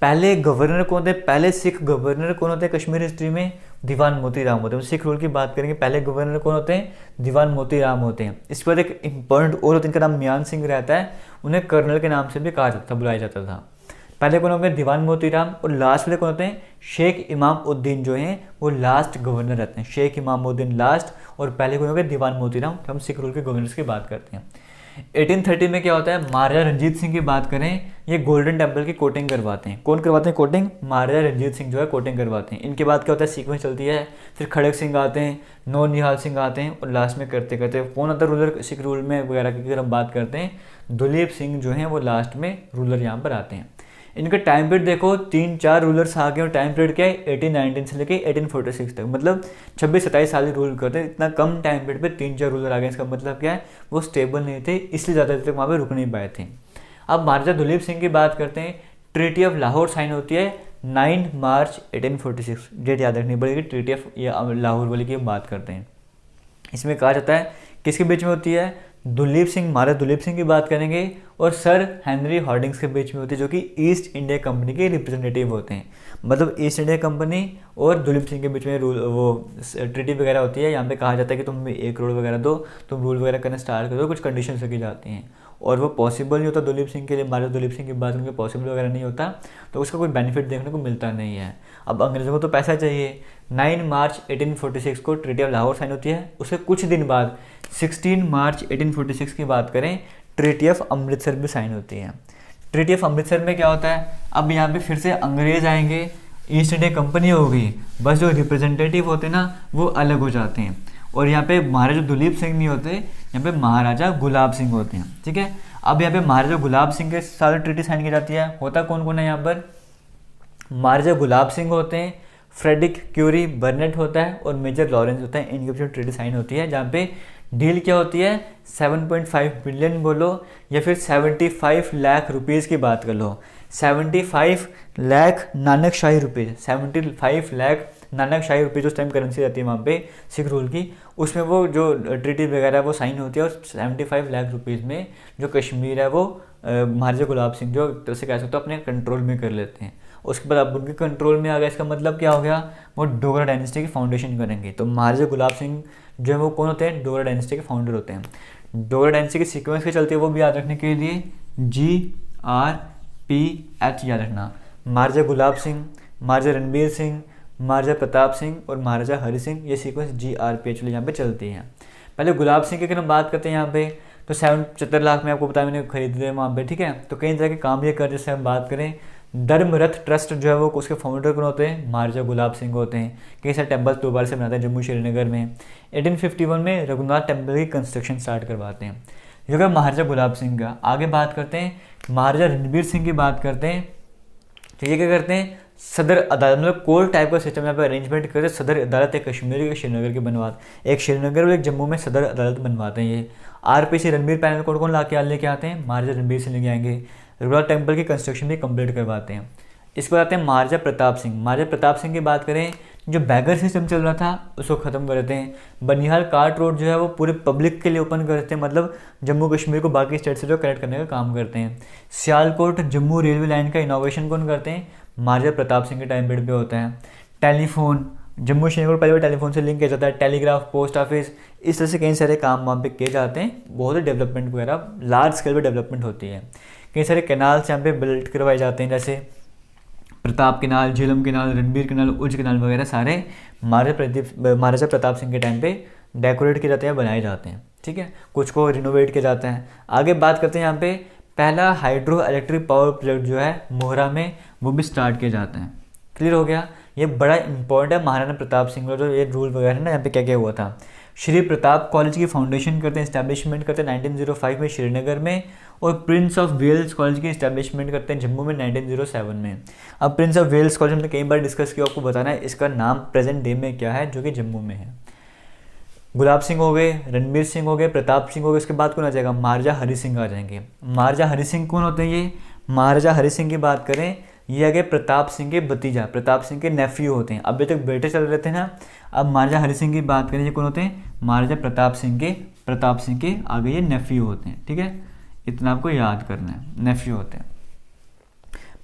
पहले गवर्नर कौन थे? पहले सिख गवर्नर कौन होते हैं कश्मीर हिस्ट्री में? दीवान मोती राम होते हैं। सिख रूल की बात करेंगे, पहले गवर्नर कौन होते हैं? दीवान मोती राम होते हैं। इसके बाद एक इंपॉर्टेंट और होते हैं, इनका नाम मियान सिंह रहता है। उन्हें कर्नल के नाम से भी कहा जाता था, बुलाया जाता था। पहले कौन होंगे? दीवान मोती राम। और लास्ट वाले कौन होते हैं? शेख इमाम उद्दीन जो हैं वो लास्ट गवर्नर रहते हैं। शेख इमाम उद्दीन लास्ट, और पहले कौन होंगे? दीवान मोती राम। हम सिख रूल के गवर्नर्स की बात करते हैं। 1830 में क्या होता है? महाराजा रंजीत सिंह की बात करें, ये गोल्डन टेम्पल की कोटिंग करवाते हैं। कौन करवाते हैं कोटिंग? महाराजा रंजीत सिंह जो है कोटिंग करवाते हैं। इनके बाद क्या होता है? सीक्वेंस चलती है, फिर खड़क सिंह आते हैं, नौनिहाल सिंह आते हैं, और लास्ट में करते करते कौन आता है रूलर सिख रूल में वगैरह की अगर हम बात करते हैं, दुलीप सिंह जो हैं वो लास्ट में रूलर यहाँ पर आते हैं। इनका टाइम पीरियड देखो, 3-4 रूलर्स आ गए। और टाइम पीरियड क्या है? 1819 से लेके 1846 तक, मतलब 26-27 साल रूल करते हैं। इतना कम टाइम पीरियड पे 3-4 रूलर आ गए। इसका मतलब क्या है? वो स्टेबल नहीं थे, इसलिए ज़्यादा देर तक वहाँ पे रुक नहीं पाए थे। अब महाराजा दुलीप सिंह की बात करते हैं। ट्रीटी ऑफ लाहौर साइन होती है 9 मार्च 1846, डेट याद रखनी पड़ेगी। ट्रीटी ऑफ लाहौर वाली की बात करते हैं। इसमें कहा जाता है किसके बीच में होती है? दुलीप सिंह, महाराजा दुलीप सिंह की बात करेंगे, और सर हेनरी हॉर्डिंग्स के बीच में होती है, जो कि ईस्ट इंडिया कंपनी के रिप्रेजेंटेटिव होते हैं। मतलब ईस्ट इंडिया कंपनी और दुलीप सिंह के बीच में रूल वो ट्रीटी वगैरह होती है। यहाँ पे कहा जाता है कि तुम 1 करोड़ वगैरह दो, तुम रूल वगैरह करना स्टार्ट कर दो, कुछ कंडीशन रखी जाती हैं, और वो पॉसिबल नहीं होता दुलीप सिंह के लिए। महाराजा दुलीप सिंह की बात उनके पॉसिबल वगैरह नहीं होता, तो उसका कोई बेनिफिट देखने को मिलता नहीं है। अब अंग्रेज़ों को तो पैसा चाहिए। 9 मार्च 1846 को ट्रीटी ऑफ लाहौर साइन होती है। उसके कुछ दिन बाद 16 मार्च 1846 की बात करें, ट्रीटी ऑफ अमृतसर भी साइन होती है। ट्रीटी ऑफ अमृतसर में क्या होता है, अब यहाँ पे फिर से अंग्रेज़ आएंगे, ईस्ट इंडिया कंपनी होगी, बस जो रिप्रेजेंटेटिव होते हैं ना वो अलग हो जाते हैं, और यहाँ पे महाराजा दुलीप सिंह नहीं होते, यहाँ पे महाराजा गुलाब सिंह होते हैं। ठीक है, अब यहाँ पे महाराजा गुलाब सिंह के साथ ट्रीटी साइन की जाती है। होता कौन कौन है यहाँ पर, महाराजा गुलाब सिंह होते हैं, फ्रेडरिक क्यूरी बर्नेट होता है, और मेजर लॉरेंस होता है। इनके बीच ट्रीटी साइन होती है, जहाँ पे डील क्या होती है, 7.5 बिलियन बोलो या फिर 75 लाख रुपीज़ की बात कर लो। 75 लाख नानक शाही रुपीज़, 75 लाख नानक शाही रुपीज़ उस टाइम करेंसी रहती है वहाँ पे सिख रूल की, उसमें वो जो ट्रीटी वगैरह वो साइन होती है, और 75 लाख रुपीज़ में जो कश्मीर है वो महाराजा गुलाब सिंह जो तरह से कह सकते हो अपने कंट्रोल में कर लेते हैं। उसके बाद अब उनके कंट्रोल में आ गया, इसका मतलब क्या हो गया, वो डोगरा डायनेस्टी की फाउंडेशन करेंगे। तो महाराजा गुलाब सिंह जो है वो कौन होते हैं, डोगरा डायनेस्टी के फाउंडर होते हैं। डोगरा डायनेस्टी के सीक्वेंस के चलते वो भी याद रखने के लिए GRPH याद रखना। महाराजा गुलाब सिंह, महाराजा रणबीर सिंह, महाराजा प्रताप सिंह और महाराजा हरि सिंह, ये सीक्वेंस GRPH यहाँ पे चलती है। पहले गुलाब सिंह की अगर हम बात करते हैं यहाँ पे, तो 75 लाख में आपको बताया मैंने खरीदे वहाँ पे। ठीक है, तो कई तरह के काम ये कर, जैसे हम बात करें धर्मरथ ट्रस्ट जो है वो उसके फाउंडर कौन होते हैं, महाराजा गुलाब सिंह होते हैं। कई सारे टेम्पल्स दोबारा से बनाते हैं जम्मू श्रीनगर में। 1851 में रघुनाथ टेम्पल की कंस्ट्रक्शन स्टार्ट करवाते हैं। ये होगा महाराजा गुलाब सिंह का। आगे बात करते हैं महाराजा रणबीर सिंह की बात करते हैं। तो ये क्या करते हैं, सदर अदालत मतलब कोर्ट टाइप का सिस्टम यहाँ पे अरेंजमेंट करते हैं। सदर अदालत एक कश्मीर के श्रीनगर के बनवाते, एक श्रीनगर और एक जम्मू में सदर अदालत बनवाते हैं। ये RPC रणबीर पैनल कौन कौन लेके आते हैं, महाराजा रणबीर सिंह लेके आएंगे। रघुनाथ टेम्पल की कंस्ट्रक्शन भी कंप्लीट करवाते हैं। इसके बाद आते हैं महाराजा प्रताप सिंह। महाराजा प्रताप सिंह की बात करें, जो बैगर सिस्टम चल रहा था उसको ख़त्म कर देते हैं। बनिहाल कार्ट रोड जो है वो पूरे पब्लिक के लिए ओपन कर देते हैं, मतलब जम्मू कश्मीर को बाकी स्टेट से जो कनेक्ट करने का काम करते हैं। सियालकोट जम्मू रेलवे लाइन का इनोवेशन कौन करते हैं, महाराजा प्रताप सिंह के टाइम पीरियड पे होता है। टेलीफोन, जम्मू श्रीनगर पहले टेलीफोन से लिंक किया जाता है। टेलीग्राफ, पोस्ट ऑफिस, इस तरह से कई सारे काम वहाँ पे किए जाते हैं। बहुत ही डेवलपमेंट वगैरह लार्ज स्केल पे डेवलपमेंट होती है। कई सारे कैनाल्स यहाँ पे बिल्ड करवाए जाते हैं, जैसे Pratap canal, Jhelum canal, Ranbir canal, उज कैनाल वगैरह सारे महाराजा प्रताप सिंह के टाइम पे डेकोरेट किए जाते हैं, बनाए जाते हैं। ठीक है, कुछ को रिनोवेट किया जाता है। आगे बात करते हैं यहाँ पे पहला हाइड्रो इलेक्ट्रिक पावर प्रोजेक्ट जो है मोहरा में वो भी स्टार्ट किए जाते हैं। क्लियर हो गया, ये बड़ा इंपॉर्टेंट है। महाराणा प्रताप सिंह का जो ये रूल वगैरह है ना, यहाँ पे क्या क्या हुआ था। श्री प्रताप कॉलेज की फाउंडेशन करते हैं, इस्टेब्लिशमेंट करते हैं 1905 में श्रीनगर में, और प्रिंस ऑफ वेल्स कॉलेज की इस्टेब्लिशमेंट करते हैं जम्मू में 1907 में। अब प्रिंस ऑफ वेल्स कॉलेज हमने कई बार डिस्कस किया, आपको बताना है इसका नाम प्रेजेंट डे में क्या है, जो कि जम्मू में है। गुलाब सिंह हो गए, रणबीर सिंह हो गए, प्रताप सिंह हो गए, उसके बाद कौन आ जाएगा, महाराजा हरि सिंह आ जाएंगे। महाराजा हरि सिंह कौन होते हैं, ये महाराजा हरि सिंह की बात करें, ये आगे प्रताप सिंह के भतीजा, प्रताप सिंह के नेफ्यू होते हैं। अभी तक बेटे चल रहे थे ना, अब महाराजा हरि सिंह की बात करें, ये कौन होते हैं, महाराजा प्रताप सिंह के आगे ये नेफ्यू होते हैं। ठीक है, इतना आपको याद करना है, नेफ्यू होते हैं।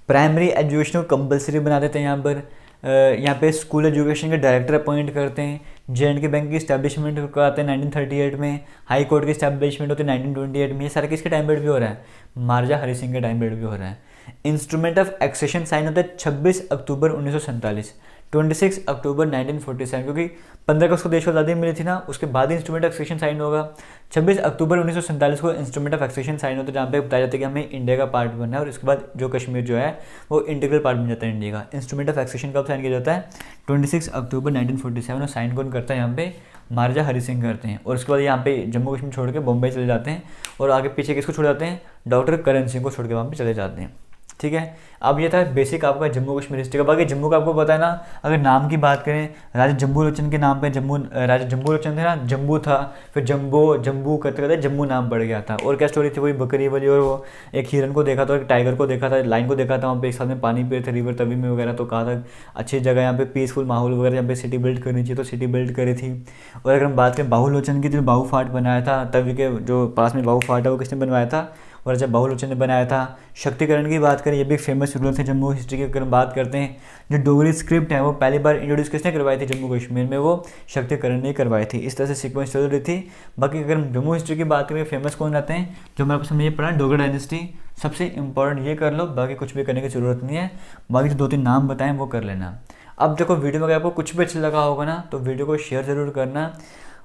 प्राइमरी एजुकेशन को कंपलसरी बना देते हैं यहाँ पर। यहाँ पे स्कूल एजुकेशन के डायरेक्टर अपॉइंट करते हैं। J&K बैंक की इस्टेब्लिशमेंट कराते हैं 1938 में। हाई कोर्ट की इस्टेब्लिशमेंट होती है 1928 में। ये सारा किसके टाइम पीरियड भी हो रहा है, महाराजा हरि सिंह के टाइम पीरियड भी हो रहा है। इंस्ट्रूमेंट ऑफ एक्सेशन साइन होता है 26 अक्टूबर 1947, 26 अक्टूबर 1947, क्योंकि 15 अगस्त को देश को आज़ादी मिली थी ना, उसके बाद इंस्ट्रूमेंट ऑफ एक्सेशन साइन होगा। 26 अक्टूबर 1947 को इंस्ट्रूमेंट ऑफ एक्सेशन साइन होता है, जहाँ पे बताया जाता है कि हमें इंडिया का पार्ट बनना है, और इसके बाद जो कश्मीर जो है वो इंटीग्रल पार्ट बन जाता है इंडिया का। इंस्ट्रूमेंट ऑफ एक्सेशन कब साइन किया जाता है, 26 अक्टूबर 1947, और साइन कौन करता है यहाँ पे, महाराजा हरि सिंह करते हैं। और उसके बाद यहाँ पे जम्मू कश्मीर छोड़ के बॉम्बे चले जाते हैं, और आगे पीछे किसको छोड़ जाते हैं, डॉक्टर करण सिंह को छोड़ के वहाँ पे चले जाते हैं। ठीक है। अब ये था बेसिक आपका जम्मू कश्मीर हिस्ट्री का। बाकी जम्मू का आपको पता है ना, अगर नाम की बात करें, राजा जम्बू लोचन के नाम पे जम्मू, राजा जम्बू लोचन थे ना, जम्बू था, फिर जम्बू करते करते जम्मू नाम पड़ गया था। और क्या स्टोरी थी, वही बकरी वाली, और वो एक हिरन को देखा था, एक टाइगर को देखा था, लाइन को देखा था, वहाँ पे एक साथ में पानी पी रहे थे रिवर तवी में वगैरह, तो कहा था अच्छी जगह यहाँ पे पीसफुल माहौल वगैरह, यहाँ पे सिटी बिल्ड करनी चाहिए, तो सिटी बिल्ड करी थी। और अगर हम बात करें बाहु लोचन की, जो बाहु फाट बनाया था तवी के जो पास में बाहु फाट है, वो किसने बनवाया था, और जब बाहु लोचन ने बनाया था। शक्तिकरण की बात करें, ये भी एक फेमस रूलर थे जम्मू हिस्ट्री की। अगर हम बात करते हैं, जो डोगरी स्क्रिप्ट है वो पहली बार इंट्रोड्यूस किसने करवाई थी जम्मू कश्मीर में, वो शक्तिकरण ने करवाई थी। इस तरह से सीक्वेंस चल रही थी। बाकी अगर हम जम्मू हिस्ट्री की बात करें, फेमस कौन रहते हैं, जो हमारे पास ये पढ़ा डोगरा डायनेस्टी, सबसे इंपॉर्टेंट ये कर लो, बाकी कुछ भी करने की ज़रूरत नहीं है। बाकी जो 2-3 नाम बताएं वो कर लेना। अब देखो, वीडियो में अगर आपको कुछ भी अच्छा लगा होगा ना, तो वीडियो को शेयर ज़रूर करना।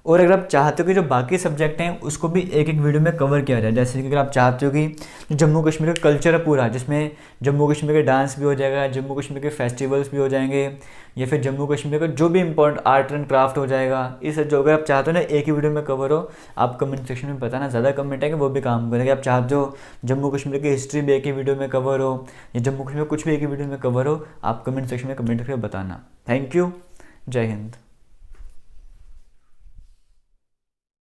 और अगर आप चाहते हो कि जो बाकी सब्जेक्ट हैं उसको भी एक एक वीडियो में कवर किया जाए, जैसे कि अगर आप चाहते हो कि जो जम्मू कश्मीर का कल्चर है पूरा, जिसमें जम्मू कश्मीर के डांस भी हो जाएगा, जम्मू कश्मीर के फेस्टिवल्स भी हो जाएंगे, या फिर जम्मू कश्मीर का जो भी इंपॉर्टेंट आर्ट एंड क्राफ्ट हो जाएगा, इस जो अगर आप चाहते हो ना एक ही वीडियो में कवर हो, आप कमेंट सेक्शन में बताना। ज़्यादा कमेंट है कि वो भी काम करेंगे। आप चाहते हो जम्मू कश्मीर की हिस्ट्री भी एक ही वीडियो में कवर हो, या जम्मू कश्मीर कुछ भी एक ही वीडियो में कवर हो, आप कमेंट सेक्शन में कमेंट करके बताना। Thank you. जय हिंद।